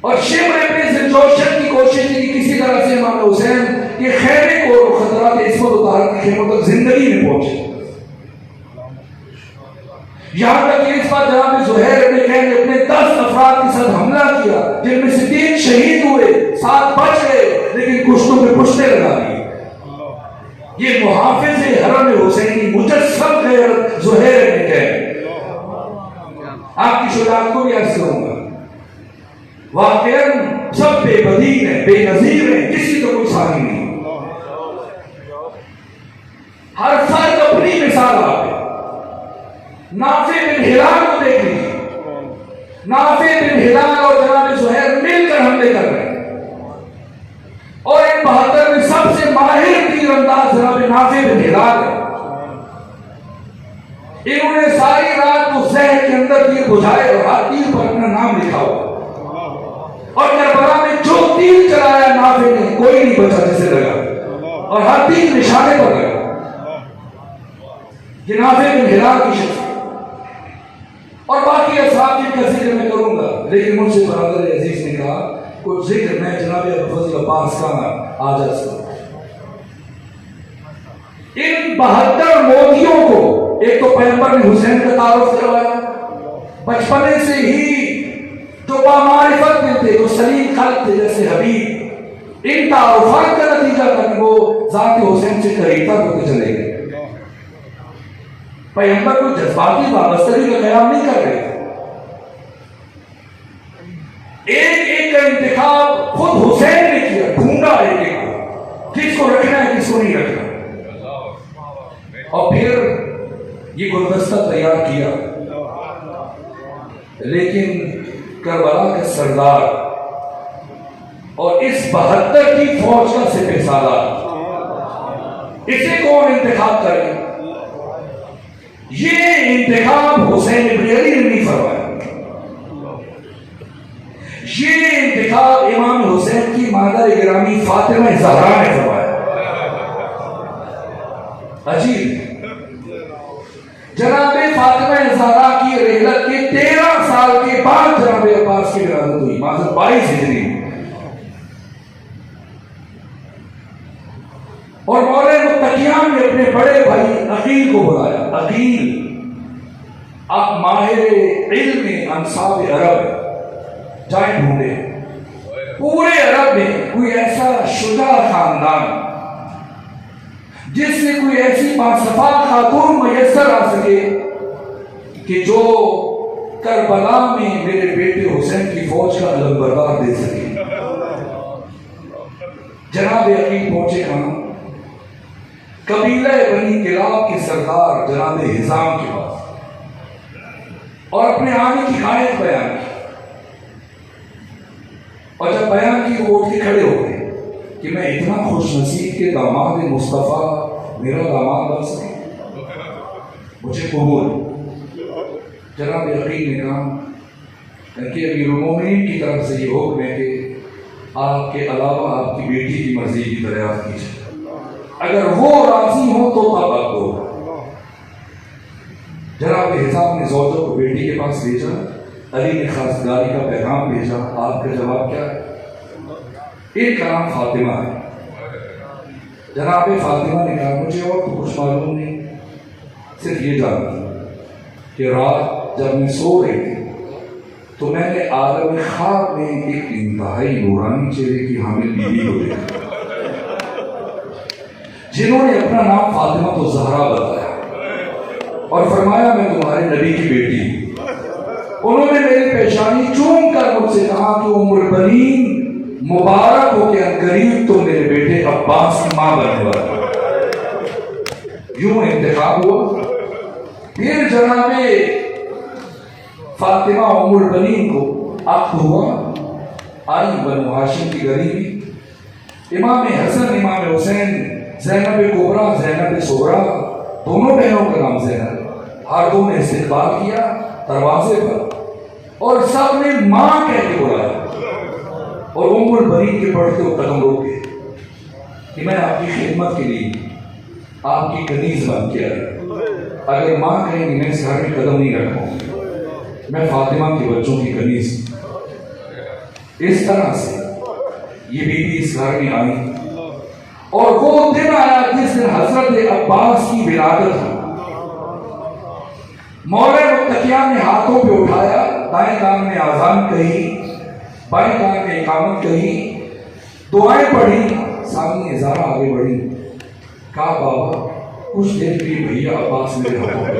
اور شمر ابن ذوالجوشن کی کوشش تھی کہ کسی طرح سے امام حسین کے خیمے کو خطرات عصمت و طہارت کے خیموں تک زندگی میں پہنچے. یہاں تک کہ اس بار جناب زہیر ابن کہن نے اپنے 10 افراد کے ساتھ حملہ کیا جن میں سے 3 شہید ہوئے، 7 بچ گئے لیکن کشتوں پہ پشتے لگا دیے. یہ محافظ حرم حسینی مجسم غیر زہیر ابن کہن. آپ کی شجاعت کو بھی عرض کروں گا، واقعاً سب بے بدیل ہیں، بے نظیر ہیں، کسی کو کوئی ثانی نہیں. ہر فرد اپنی مثال آپ ہے. نافع بن ہلال کو دیکھ لیجیے، نافع بن ہلال اور جناب زہیر مل کر حملے کر رہے ہیں، اور ان 72 میں سب سے ماہر تیر انداز جناب نافع بن ہلال ہے. انہوں نے ساری رات اس زہر کے اندر تیر بجھائے اور ہر تیر پر اپنا نام لکھا ہوا، اور کربلا میں جو تیر چلایا نافع نے کوئی نہیں بچا جسے لگا، اور ہر تیر نشانے پر لگا. یہ نافع بن ہلال کی شخصیت. اور باقی اصحاب جن کا ذکر میں کروں گا، لیکن مجھ سے برادر عزیز نے کہا کچھ ذکر میں جناب ابوالفضل عباس کا آج عرض کروں. ان 72 موتیوں کو ایک تو پیغمبر نے حسین کا تعارف کروایا، بچپنے سے ہی جو بامعرفت میں تھے، جو سلیم خلق تھے جیسے حبیب، ان تعارفات کا نتیجہ تھا کہ وہ ذات حسین سے قریب تک ہوتے چلے گئے. پیغمبر کو جذباتی وابستگی کا قیام نہیں کر رہے تھے. ایک ایک کا انتخاب خود حسین نے کیا، ڈھونڈا ایک ایک کو، کس کو رکھنا ہے کس کو نہیں رکھنا، اور پھر یہ گلدستہ تیار کیا. لیکن کربلا کا سردار اور اس 72 کی فوج کا سپہ سالار، اسے کون انتخاب کرے؟ یہ انتخاب حسین ابن علی نے نہیں فرمایا. یہ انتخاب امام حسین کی مادر گرامی فاطمہ زہرا نے فرمایا. عجیب، جناب فاطمہ زہرا کی رحلت کے 13 سال کے بعد جناب عباس کی ولادت ہوئی، معذرت 22 ہجری. اور مولا متقیان نے اپنے بڑے بھائی عقیل کو بلایا. عقیل آپ ماہر علم انصاب عرب، جائیں ڈھونڈے پورے عرب میں کوئی ایسا شجاع خاندان جس سے کوئی ایسی باصفا خاتون میسر آ سکے کہ جو کربلا میں میرے بیٹے حسین کی فوج کا علم بردار دے سکے. جناب عقیل پہنچے کہاں؟ قبیلہ بنی کلاب کے سردار جناب حزام کے پاس، اور اپنے آنے کی حالت بیان کی. اور جب بیان کی وہ اٹھ کے کھڑے ہو گئے کہ میں اتنا خوش نصیب کہ داماد مصطفیٰ میرا داماد بن سکے، مجھے قبول. جناب عقیل نے کہا کہ امیر المومنین کی طرف سے یہ حکم ہے کہ آپ کے علاوہ آپ کی بیٹی کی مرضی کی دریافت کیجیے، اگر وہ راضی ہوں تو تب آپ کو. جناب حزام نے زوجہ کو بیٹی کے پاس بھیجا. علی نے خواستگاری کا پیغام بھیجا. آپ کا جواب کیا ہے؟ ایک کا نام فاطمہ ہے. جناب فاطمہ نے کہا مجھے اور تو کچھ معلوم نہیں، صرف یہ جانتا کہ رات جب میں سو رہی تھی تو میں نے عالم خواب میں ایک انتہائی نورانی چہرے کی حامل بیوی کو دیکھا جنہوں نے اپنا نام فاطمہ تو زہرا بتایا اور فرمایا میں تمہارے نبی کی بیٹی ہوں. انہوں نے میری پیشانی چوم کر مجھ سے کہا کہ ام البنین مبارک ہو کہ قریب تو میرے بیٹے عباس کی ماں بننے والا. یوں انتخاب ہوا. پھر جناب فاطمہ ام البنین کو عقد ہوا. آئی بنو ہاشم کی غریبی. امام حسن امام حسین، زینب کبریٰ زینب صغریٰ، دونوں بہنوں کا نام زینب. ہر دو نے استقبال کیا دروازے پر اور سب نے ماں کہہ کے بلایا. اور ام البنین کے بڑھتے ہوئے قدم روک گئے کہ میں آپ کی خدمت کے لیے آپ کی کنیز بن کے آیا. اگر ماں کہیں گی میں اس گھر میں قدم نہیں رکھوں گی، میں فاطمہ کے بچوں کی کنیز. اس طرح سے یہ بیوی اس گھر میں آئی اور وہ دن آیا جس دن حضرت عباس کی ولادت ہوئی۔ مولا متقیہ نے ہاتھوں پہ اٹھایا، دائیں کان میں آذان کہی، بائیں کان میں اقامت کہی، دعائیں پڑھی، سامنے زارا آگے بڑھی، کہا بابا کچھ دیر کے لیے بھیا عباس میرے ہاتھوں پہ۔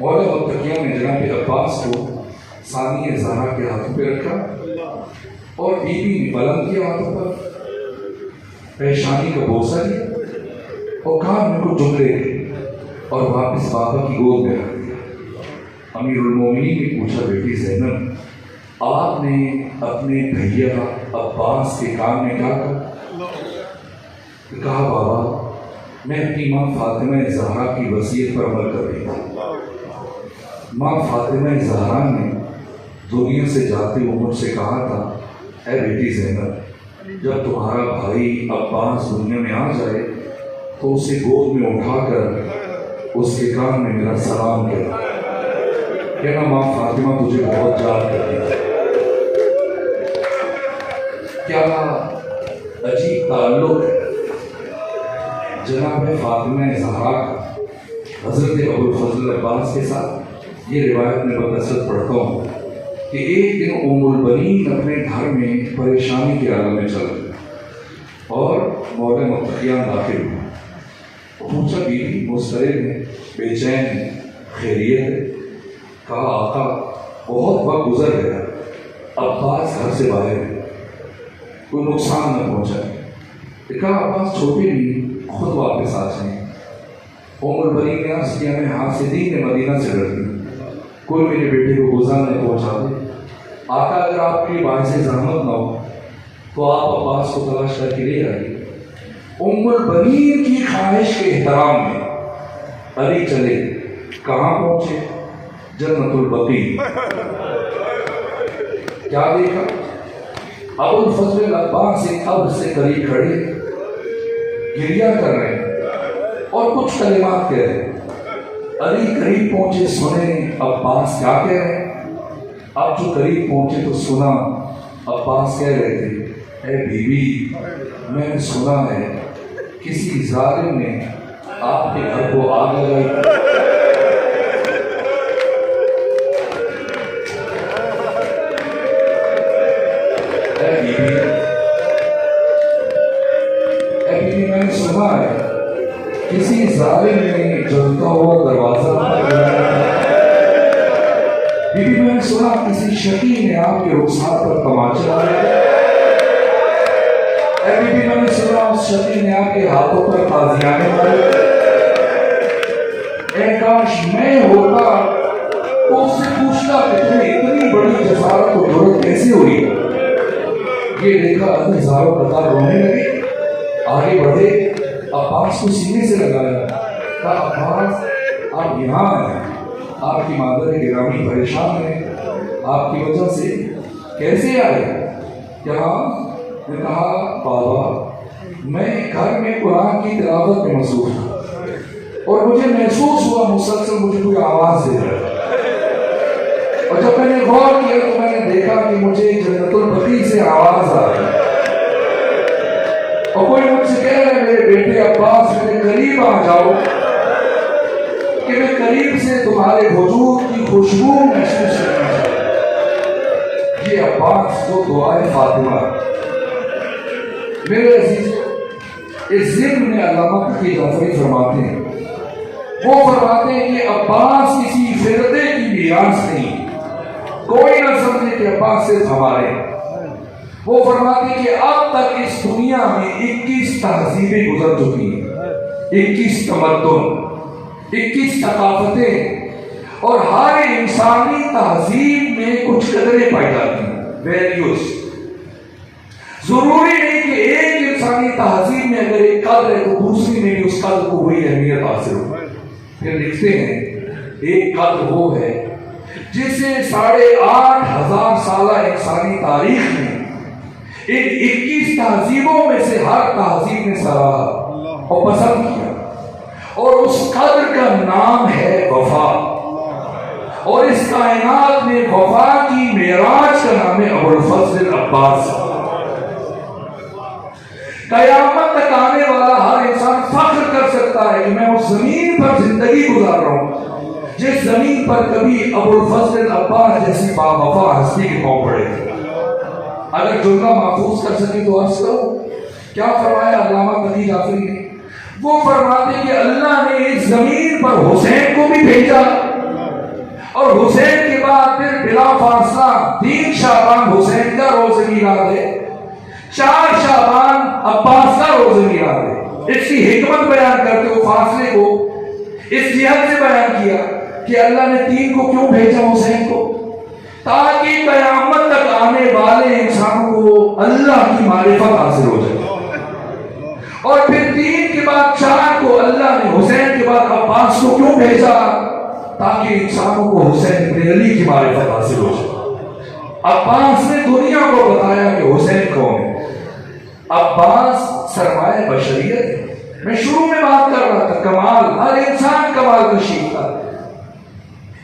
مولا متقیہ نے جناب عباس کو ثانیہ زہرا کے ہاتھوں پہ رکھا اور بی بی نے بلند کیا ہاتھوں پر، پیشانی کا بوسہ لیا اور کہا میرے کو جملے اور واپس بابا کی گود میں رکھ دیا۔ امیر المومنین نے پوچھا بیٹی زینب آپ نے اپنے بھیا عباس کے کام میں کیا کہا؟ بابا میں اپنی ماں فاطمہ زہرا کی وصیت پر عمل کر رہی تھی۔ ماں فاطمہ زہرا نے دنیا سے جاتے ہوئے مجھ سے کہا تھا اے بیٹی زینب جب تمہارا بھائی عباس دنیا میں آ جائے تو اسے گود میں اٹھا کر اس کے کان میں میرا سلام کہنا ماں فاطمہ تجھے بہت یاد کرتی ہے۔ کیا عجیب تعلق جناب فاطمہ زہرا کا حضرت ابوالفضل عباس کے ساتھ۔ یہ روایت میں بکثرت پڑھتا ہوں کہ ایک دن ام البنین اپنے گھر میں پریشانی کے عالم میں چل گئی اور مولا متقیہ داخل ہوا۔ پوچھا بیوی مضطرب ہے، بے چین ہے، خیریت ہے؟ کہا آقا بہت وقت گزر گیا، عباس گھر سے باہر ہے، کوئی نقصان نہ پہنچائے۔ کہا عباس چھوٹے نہیں، خود واپس آ جائیں۔ ام البنین نے عرض کیا میں حاسدین نے مدینہ سے ڈرتی ہوں، کوئی میرے بیٹے کو غذا نہ پہنچا دے۔ آقا اگر آپ کے لیے باعث زحمت نہ ہو تو آپ عباس کو تلاش کر کے لے آئیے۔ ام البنین کی خواہش کے احترام میں علی چلے، کہاں پہنچے؟ جنت البقیع۔ کیا دیکھا؟ ابوالفضل عباس ایک قبر سے قریب کھڑے گریہ کر رہے ہیں اور کچھ کلمات کہہ رہے ہیں۔ علی قریب پہنچے، سنے عباس کیا کہہ رہے ہیں۔ اب جو قریب پہنچے تو سنا عباس کہہ رہے تھے اے بی بی میں نے سنا ہے کسی ظالم نے آپ کے گھر کو آگ لگائی۔ اے بی بی میں نے سنا ہے کسی ظالم نے جلتا ہوا دروازہ بی بی میں نے سنا کسی شقی نے آپ کے رخسار پر تماچا ڈالا۔ اے بی بی میں نے سنا اس شقی نے آپ کے ہاتھوں پر تازیانے مارے۔ اے کاش میں ہوتا تو اس سے پوچھتا کہ تمہیں اتنی بڑی جسارت و جرأت کیسے ہوئی۔ یہ دیکھا ہزاروں قطار رونے لگے، آگے بڑھے، عباس کو سینے سے لگایا، کہا عباس آپ یہاں ہیں، آپ کی مادر گرامی پریشان ہے، آپ کی وجہ سے کیسے آئے؟ کہاں؟ نے کہا بابا میں گھر میں قرآن کی تلاوت میں مصروف تھا اور مجھے محسوس ہوا مسلسل مجھے کوئی آواز دے رہا ہے، اور جب میں نے غور کیا تو میں نے دیکھا کہ مجھے جنت البقیع سے آواز آ رہی ہے اور کوئی مجھ سے کہہ رہا ہے میرے بیٹے عباس میرے قریب آ جاؤ کہ میں قریب سے تمہارے وجود کی خوشبو محسوس کرنا چاہتا۔ یہ عباس کو دعائے فاطمہ۔ میرے عزیز اس ذکر میں علامہ تقی غفری فرماتے ہیں، وہ فرماتے ہیں کہ عباس کسی فرقے کی میراث نہیں، کوئی نہ سمجھے کہ عباس صرف ہمارے۔ وہ فرماتے ہیں کہ اب تک اس دنیا میں 21 تہذیبیں گزر چکی ہیں، 21 تمدن، 21 ثقافتیں، اور ہر انسانی تہذیب میں کچھ قدریں پائی جاتی ہیں، ویلیوز۔ ضروری نہیں کہ ایک انسانی تہذیب میں اگر ایک قدر ہے تو دوسری میں بھی اس قدر کو وہی اہمیت حاصل ہو۔ پھر لکھتے ہیں ایک قدر وہ ہے جسے 8,500 سالہ انسانی تاریخ میں ان 21 تہذیبوں میں سے ہر تہذیب نے سراہا اور پسند کیا، اور اس قدر کا نام ہے وفا، اور اس کائنات میں وفا کی معراج کا نام ہے ابوالفضل عباس۔ قیامت تک آنے والا ہر انسان فخر کر سکتا ہے کہ میں اس زمین پر زندگی گزار رہا ہوں جس زمین پر کبھی ابو الفضل عباس جیسی باوفا ہستی کے پاؤں پڑے تھے۔ اگر جملہ محفوظ کر سکے تو عرض کرو کیا فرمایا علامہ تقی جعفری نے؟ وہ فرماتے کہ اللہ نے اس زمین پر حسین کو بھی بھیجا اور حسین کے بعد پھر بلا فاصلہ 3 شعبان حسین کا روز میلاد ہے، 4 شعبان عباس کا روز میلاد ہے۔ اس کی حکمت بیان کرتے ہوئے فاصلے کو اس جہت سے بیان کیا کہ اللہ نے 3 کو کیوں بھیجا حسین کو، تاکہ قیامت تک آنے والے انسانوں کو اللہ کی معرفت حاصل ہو جائے، اور پھر 3 کے بعد 4 کو اللہ نے حسین کے بعد عباس کو کیوں بھیجا، تاکہ انسانوں کو حسین ابن علی کی معرفت حاصل ہو جائے۔ عباس نے دنیا کو بتایا کہ حسین کون ہے۔ عباس سرمایہ بشریت ہے۔ میں شروع میں بات کر رہا تھا کمال، ہر انسان کمال کا شیفتا ہے۔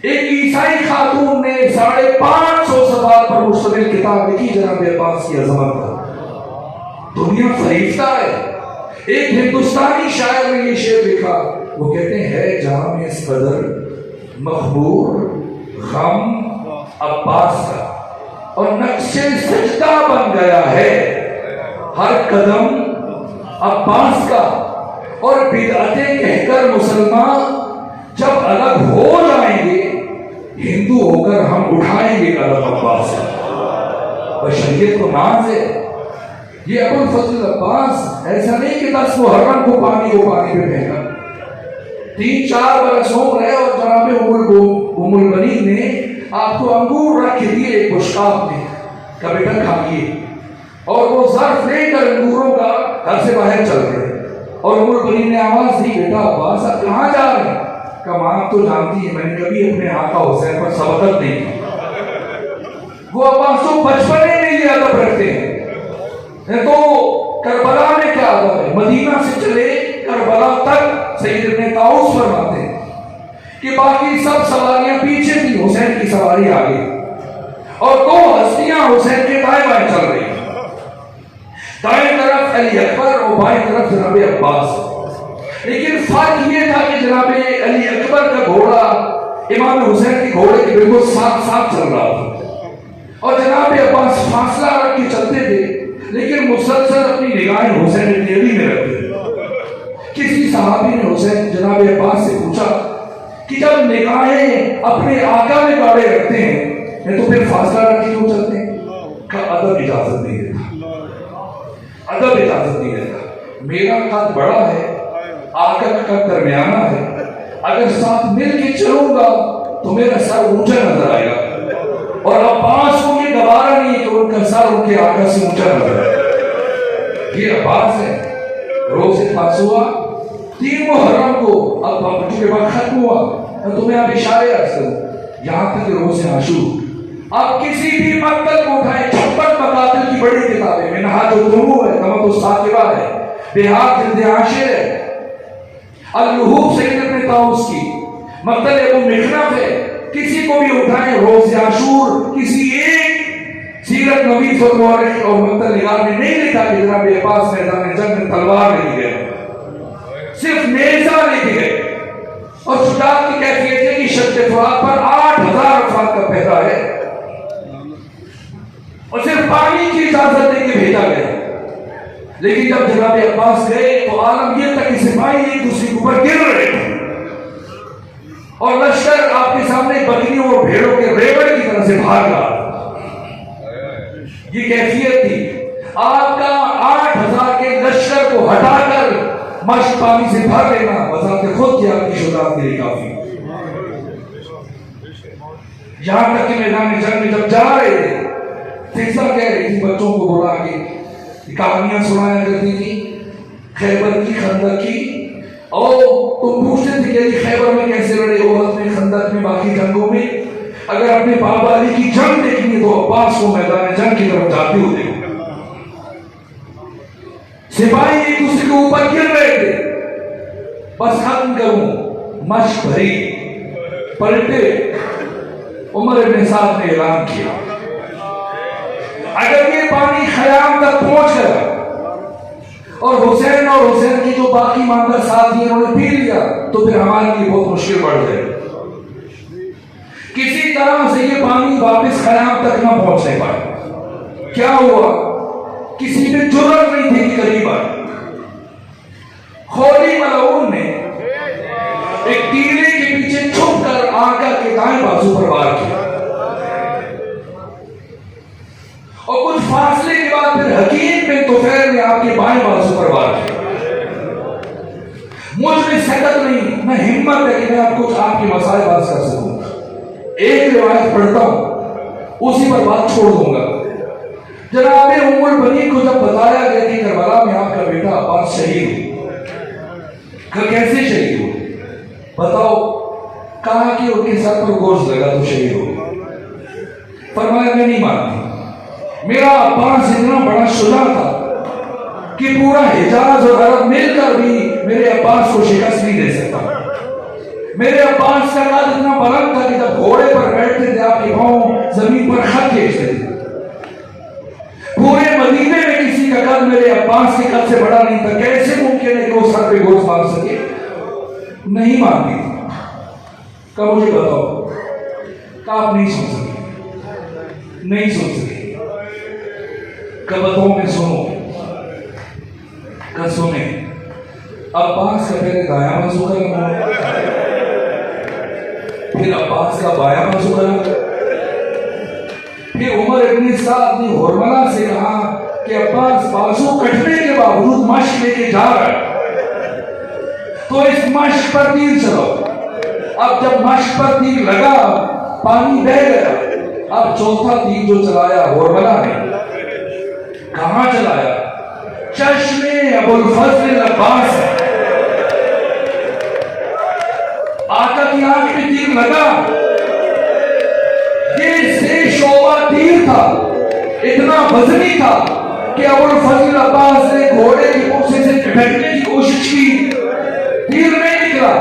ایک عیسائی خاتون نے 550 صفحات پر مشتمل کتاب لکھی جناب عباس کی عظمت پر۔ دنیا فریفتہ ہے۔ ایک ہندوستانی شاعر نے یہ شعر لکھا، وہ کہتے ہیں ہے جہاں میں اس قدر مخبور غم عباس کا، اور نقش سجدہ بن گیا ہے ہر قدم عباس کا، اور بدعتیں کہہ کر مسلمان جب الگ ہو جائیں گے ہندو ہو کر ہم اٹھائیں گے قدم عباس کا۔ بشریت کو ناز ہے۔ یہ ابو الفضل عباس ایسا نہیں کہ 10 محرم کو پانی پہ پھینکا، 3-4 برس عمر ہے، اور جناب ام البنین نے آپ کو انگور رکھ دیے ایک بشقاب میں کہ بیٹا کھائیے، اور وہ ظرف لے کر انگوروں کا گھر سے باہر چل گئے، اور ام البنین نے آواز دی بیٹا عباس آپ کہاں جا رہے ہیں؟ کہ آپ تو جانتی ہیں میں نے کبھی اپنے آقا حسین پر سبقت نہیں کی۔ وہ عباس تو بچپنے میں یہ ادب رکھتے ہیں، تو کربلا میں کیا ادب ہے؟ مدینہ سے چلے کربلا تک سید ابن طاؤس فرماتے ہیں کہ باقی سب سواریاں پیچھے تھی، حسین کی سواری آگے، اور 2 ہستیاں حسین کے دائیں بائیں چل رہی، دائیں طرف علی اکبر اور بائیں طرف جناب عباس۔ لیکن فرق یہ تھا کہ جناب علی اکبر کا گھوڑا امام حسین کے گھوڑے کے بالکل ساتھ ساتھ چل رہا تھا، اور جناب عباس فاصلہ رکھ کے چلتے تھے، لیکن مسلسل اپنی نگاہیں حسین ابن علی میں رکھتے تھے۔ کسی صحابی نے حسین جناب عباس سے پوچھا کہ جب نگاہیں اپنے آقا میں گاڑے رکھتے ہیں تو پھر فاصلہ رکھ کے کیوں چلتے ہیں؟ کہ ادب اجازت نہیں دیتا، ادب اجازت نہیں دیتا۔ میرا قد بڑا ہے، آقا کا قد درمیانہ ہے، اگر ساتھ مل کے چلوں گا تو میرا سر اونچا نظر آئے گا، اور عباس کو یہ گوارا نہیں کہ ان کا سر ان کے آقا سے اونچا نظر آئے۔ یہ عباس ہے۔ روز پاس ہوا 3 محرم کو، اب چونکہ وقت ختم ہوا، میں تمہیں اب اشارے عرض کروں، یہاں تک روز عاشور آپ کسی بھی مقتل کو اٹھائیں، 56 مقاتل کی بڑی کتابیں، منہاج الدموع ہے، تمام الثاقبہ ہے، بہار جلد عاشر ہے، اللحوف سید ابن طاؤس کی، مقتل ابو مخنف ہے، کسی کو بھی اٹھائیں، روز عاشور کسی ایک سیرت نویس اور مورخ اور مقتل نگار نے نہیں لکھا کہ جناب عباس میدان جنگ میں تلوار لے کے گئے، صرف نیزہ لے کے گئے، اور شجاعت کی کیفیت ہے کہ شد فرات پر 8000 افراد کا پہرا ہے، اور صرف پانی کی اجازت دے کے بھیجا گیا۔ لیکن جب جناب عباس گئے تو عالم یہ تک کہ سپاہی ایک دوسرے کے اوپر گر رہے تھے، اور لشکر آپ کے سامنے بکریوں اور بھیڑوں کے ریوڑ کی طرح سے بھاگ رہا تھا۔ یہ کیفیت تھی۔ آپ کا 8000 کے لشکر کو ہٹا کر مشق پانی سے بھر لینا بذات خود کی آپ کی شجاعت کے لیے کافی۔ یہاں تک کہ میدان جنگ میں جب جا رہے تھے، فضا کہہ رہی تھی بچوں کو بلا کے کہانیاں سنایا کرتی تھی خیبر کی، خندق کی، اور تم پوچھتے تھے کہ خیبر میں کیسے لڑے، احد میں، خندق میں، باقی جنگوں میں۔ اگر اپنے بابا علی کی جنگ دیکھیں تو عباس کو میدان جنگ کی طرف جاتے ہوئے دیکھو، سپاہی ایک دوسرے کے اوپر گر رہے تھے۔ بس ختم کروں، مشق بھری، پلٹے، عمر بن سعد نے اعلان کیا اگر یہ پانی خیام تک پہنچ گیا اور حسین کی جو باقی ماندہ ساتھی ہیں انہوں نے پی لیا تو پھر ہمارے لیے بہت مشکل بڑھ جائے گی۔ کسی طرح سے یہ پانی واپس خیام تک نہ پہنچنے پائے۔ کیا ہوا؟ کسی نے جرأت نہیں تھی کہ قریب آئے۔ خولی ملعون نے ایک ٹیلے کے پیچھے چھپ کر آقا کے دائیں بازو پر وار کیا، اور کچھ فاصلے کے بعد پھر حکیم بن طفیل نے آپ کے بائیں بازو پر وار کیا۔ مجھ میں سکت نہیں، نہ ہمت ہے کہ میں آپ کچھ آپ کی مسائل باز کر سکوں۔ ایک روایت پڑھتا ہوں، اسی پر بات چھوڑ دوں گا۔ جناب ام البنین کو جب بتایا گیا کہ کربلا میں آپ کا بیٹا عباس شہید ہو، کیسے شہید ہو بتاؤ؟ کہا کہ ان کے سر پر گوشت لگا تو شہید ہو۔ فرمایا میں نہیں مانتی، میرا عباس اتنا بڑا شجاع تھا کہ پورا حجاز اور عرب مل کر بھی میرے عباس کو شکست نہیں دے سکتا۔ میرے عباس کا قد اتنا بلند تھا کہ جب گھوڑے پر بیٹھتے تھے آپ کے پاؤں زمین پر خط کھینچتے تھے۔ پورے مدینے میں کسی کا قد میرے عباس کے قد سے بڑا نہیں تھا، کیسے ممکن ہے کہ وہ سر پہ گوشت مار سکے؟ نہیں مانتی تھی۔ کہا مجھے بتاؤ، کہا آپ نہیں سن سکے، نہیں سن سکے۔ کہا بتاؤ میں سنوں؟ کہا سنیں۔ عباس کا پہلے دایاں بازو کا لگا، پھر عباس کا بایاں بازو کا لگا، پھر عمر ابن سعد نے ہرملہ سے کہا کہ عباس بازو کٹنے کے باوجود مشق لے کے جا رہا ہے تو اس مشق پر تیر چلاؤ۔ اب جب مشق پر تیر لگا پانی بہ گیا، اب چوتھا تیر جو چلایا ہرملہ نے، کہاں چلایا؟ چشمے ابو الفضل عباس ہے۔ آقا کی آنکھ میں تیر لگا، یہ سے شعبہ تیر تھا، اتنا وزنی تھا کہ ابو الفضل عباس نے گھوڑے کی پوچھے سے جھٹکنے کی کوشش کی، تیر نہیں نکلا۔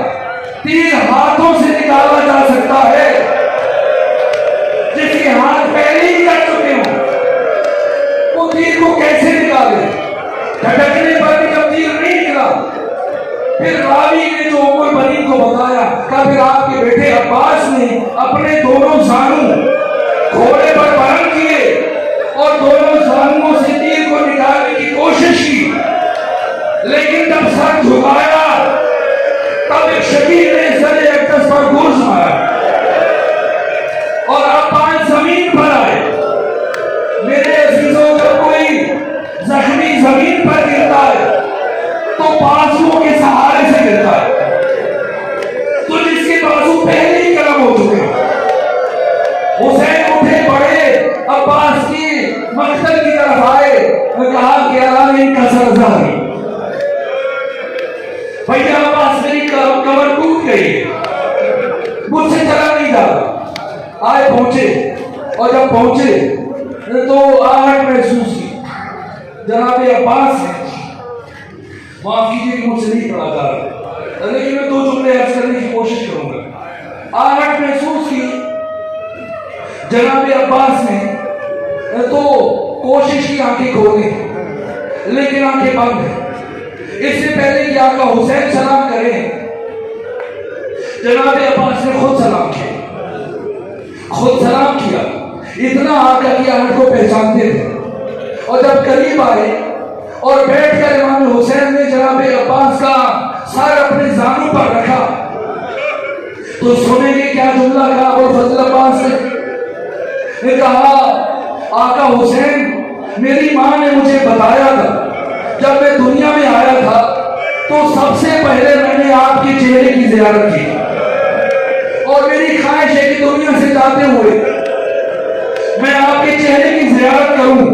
تیر ہاتھوں سے نکالا جا سکتا ہے، جس کے ہاتھ پہلے ہی کٹ چکے ہوں وہ تیر کو کیسے نکالے؟ جھٹکنے پر بھی جب تیر نہیں نکلا، پھر راوی نے جو ام البنین کو بتایا، کہا پھر آپ کے بیٹے عباس نے اپنے دونوں زانوں گھوڑے پر بلند کیے اور دونوں زانوں سے تیر کو نکالنے کی کوشش کی، لیکن جب سر جھکایا تب ایک شکیل نے سر اقدس پر گوشت مارا اور عباس زمین پر آئے۔ میرے عزیزوں، جب کوئی زخمی زمین پر گرتا ہے تو بازوؤں کے سہارے سے گرتا ہے، تو جس کے بازو پہلے ہی قلم ہو چکے ہیں۔ حسین اٹھے پڑے، عباس کی مقتل کی طرف آئے، نے کہا کہ علامہ کا سر ظاہری بھیا عباس میری کمر ٹوٹ گئی ہے، مجھ سے چلا نہیں جاتا۔ آئے پہنچے، اور جب پہنچے تو آہٹ محسوس کی۔ جناب عباس نے، معاف کیجیے کہ مجھ سے نہیں پڑھا جا رہا لیکن میں دو جملے عرض کرنے کی کوشش کروں گا۔ آہٹ محسوس کی جناب عباس نے تو کوشش کی آنکھیں کھولنے، لیکن آنکھیں بند ہیں۔ اس سے پہلے کہ آقا حسین سلام کریں، جناب عباس نے خود سلام کیا۔ اتنا آقا کی آہٹ کو پہچانتے تھے، اور جب قریب آئے اور بیٹھ کر امام حسین نے جناب عباس کا سر اپنے زانوں پر رکھا تو سنیں گے کیا جملہ کہا ابو الفضل عباس نے کہا، آقا حسین میری ماں نے مجھے بتایا تھا جب میں دنیا میں آیا تھا تو سب سے پہلے میں نے آپ کے چہرے کی زیارت کی، اور میری خواہش ہے کہ دنیا سے جاتے ہوئے میں آپ کے چہرے کی زیارت کروں،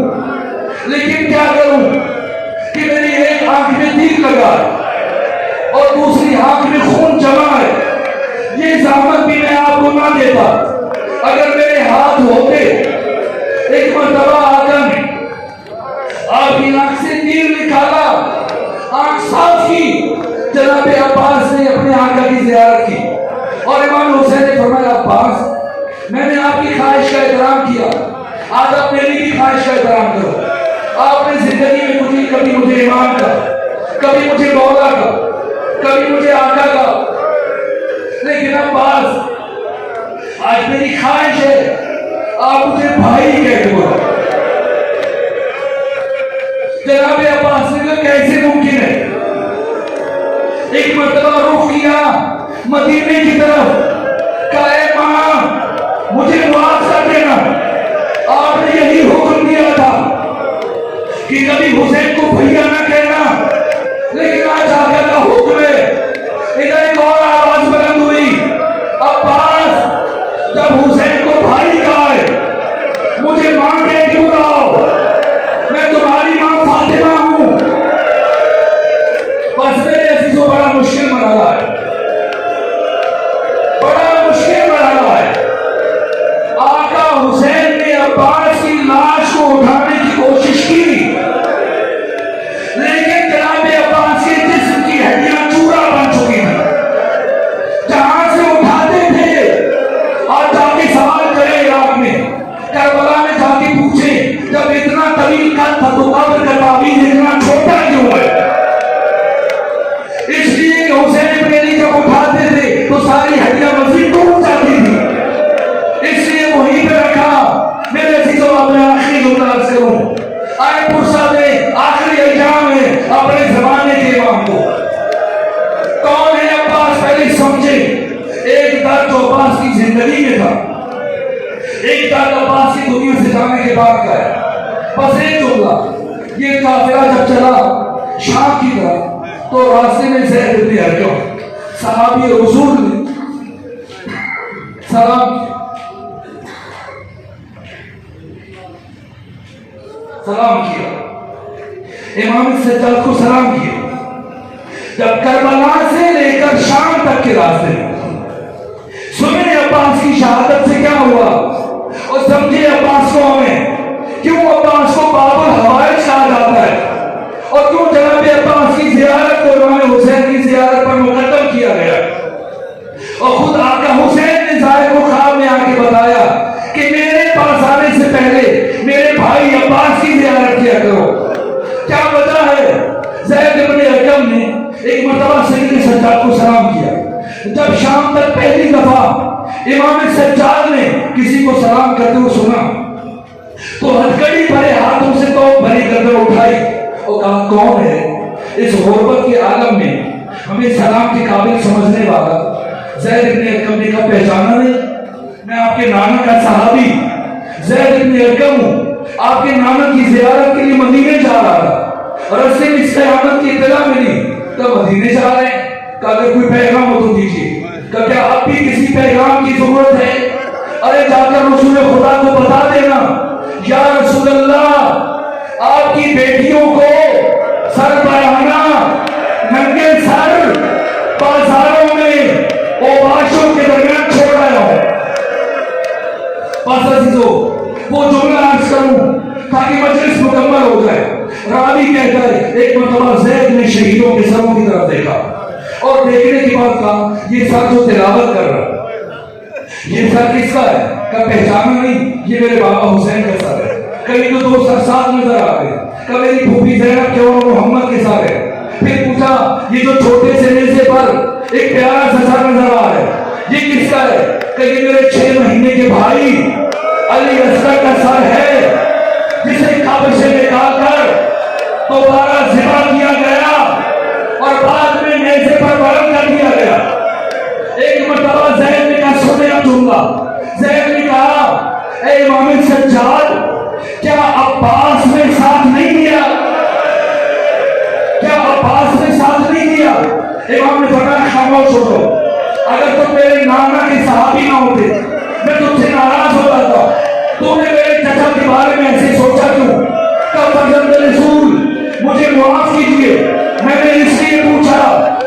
لیکن کیا کروں کہ میری ایک آنکھ میں تیر لگا ہے اور دوسری آنکھ میں خون جمع ہے، یہ زحمت بھی میں آپ کو نہ دیتا۔ اگر میرے ہاتھ ہوتے، ایک مرتبہ آقا نے آپ کی آنکھ سے تیر نکالا، آنکھ صاف کی، جناب عباس نے اپنے آقا کی زیارت کی، اور امام حسین نے فرمایا عباس میں نے آپ کی خواہش کا احترام کیا، آج آپ میری بھی خواہش کا احترام کرو۔ آپ نے زندگی میں کبھی مجھے امام کا کبھی مجھے مولا کا، کبھی مجھے آقا کا، لیکن عباس آج میری خواہش ہے آپ مجھے بھائی کہہ کے بولا۔ جناب عباس نے کہا کیسے ممکن ہے؟ ایک مرتبہ رخ کیا مدینے کی طرف، کہا اے ماں مجھے معاف کر دینا، آپ نے یہی حکم دیا تھا کہ کبھی حسین کو بھیا نہ کہنا، لیکن آج آقا کا حکم ہے۔ ادھر ایک اور آواز بلند ہوئی، عباس جب حسین کو بھائی کہا ہے مجھے ماں کہہ کیوں رہا؟ میں تمہاری ماں فاطمہ ہوں۔ بس میرے عزیزوں بڑا مشکل مرحلہ ہے، بڑا مشکل مرحلہ ہے۔ آقا حسین نے عباس کی لاش کو اٹھانے کی کوشش کی، لیکن جناب عباس کے جسم کی ہڈیاں چورا بن چکی ہیں۔ جہاں سے اٹھاتے تھے اور جا کے سوال کرے عراق میں، کربلا میں جا کے پوچھے جب اتنا طویل قد تھا تو قبر کا تعویذ اتنا چھوٹا کیوں ہے؟ اس لیے کہ حسین ابن علی جب اٹھاتے تھے تو ساری ہڈیاں مزید ٹوٹ جاتی تھی، اس لیے وہیں پہ رکھا۔ میرے عزیزوں اپنے آخری جملہ عرض کروں، آئے پرسہ میں آخری ایام ہے اپنے زمانے کے امام کو۔ کون ہے عباس؟ پہلے سمجھے ایک درد جو عباس کی زندگی میں تھا، ایک درد عباس کی دنیا سے جانے کے بعد کا ہے۔ بس ایک جملہ، یہ قافلہ جب چلا شام کی طرف تو راستے میں زید بن ارقم صحابی رسول نے سلام کیا، امام سجاد کو سلام کیا۔ جب کربلا سے لے کر شام تک کے راستے میں سنے عباس کی شہادت سے کیا ہوا اور سمجھے عباس کو ہمیں کیوں عباس کو باب الحوائج کہا جاتا ہے اور کیوں جناب عباس کی زیارت کو امام حسین کی زیارت پر مقدم کیا گیا۔ اور خود آقا حسین نے ظاہر کو خواب میں آ کے بتایا کہ میرے پاس آنے سے پہلے میرے بھائی عباس کی زیارت کیا کرو۔ کیا وجہ ہے؟ زید بن ارقم نے ایک مرتبہ سید سجاد کو سلام کیا۔ جب شام تک پہلی دفعہ امام سجاد نے کسی کو سلام کرتے ہوئے سنا تو ہتھکڑی بھرے ہاتھوں سے تو بھری گردن اٹھائی اور کہا کون ہے اس غربت کے عالم میں ہمیں سلام کے قابل سمجھنے والا؟ زید بن ارقم نے کہا پہچانا نہیں؟ میں آپ کے نانا کا صحابی زید بن ارقم ہوں، آپ کے نانا کی زیارت کے لیے مدینے جا رہا تھا، راستے میں اس قیامت کی اطلاع ملی تو مدینے جا رہے ہیں۔ کہا اگر کوئی پیغام ہو تو دیجیے۔ کہا کیا اب بھی کسی پیغام کی ضرورت ہے؟ ارے جا کر رسول خدا کو بتا دینا، یا رسول اللہ آپ کی بیٹیوں کو سر برہنہ ننگے سر بازاروں میں اوباشوں کے درمیان چھوڑ رہا ہوں۔ بس عزیزو وہ جملہ عرض کروں تاکہ مجلس مکمل ہو جائے۔ راوی کہتا ہے ایک مرتبہ زید نے شہیدوں کے سروں کی طرف دیکھا اور دیکھنے کے بعد کہا یہ سر جو تلاوت کر رہا یہ سر کس کا ہے؟ کہا پہچانا نہیں، یہ میرے بابا حسین کا سر ہے۔ کبھی تو دو سر ساتھ نظر آ گئے، کبھی میری پھوپھی زینب کے اور محمد کے سر ہے۔ پھر پوچھا یہ جو چھوٹے سے نیزے پر ایک پیارا سا سر نظر آ رہا ہے یہ کس کا ہے؟ کہ یہ میرے 6 مہینے کے بھائی علی اصغر کا سر ہے، جسے قبر سے نکال کر دوبارہ ذبح کیا گیا اور بعد میں نیزے پر بلند کر دیا گیا۔ ایک مرتبہ زید نے کہا سنے اب جملہ، زید نے کہا اے امام سجاد کیا عباس نے ساتھ نہیں دیا؟ کیا عباس نے ساتھ نہیں دیا؟ امام نے فرمایا خاموش ہو جاؤ، اگر تم میرے نانا کے صحابی نہ ہوتے میں تم سے ناراض ہوتا تھا، تو نے میرے چچا کے بارے میں ایسے سوچا کیوں؟ کب فرزند رسول مجھے معاف کیجیے، میں نے اس لیے پوچھا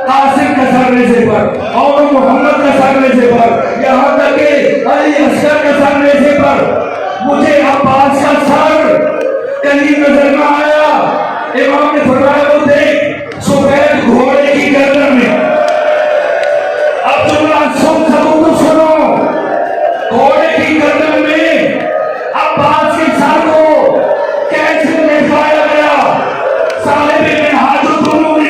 قاسم کا سر نیزے پر اور محمد کا سر نیزے پر، یہاں تک کہ علی اصغر کا سر نیزے پر، مجھے عباس کا سر کہیں نظر نہ آیا۔ امام نے فرمایا وہ دیکھ سفید گھوڑے کی گردن میں، اب جملہ سن سکوں تو سنو، گھوڑے کی گردن میں عباس کے سر کو کیسے نکایا گیا؟ صاحب ابن حاجت نے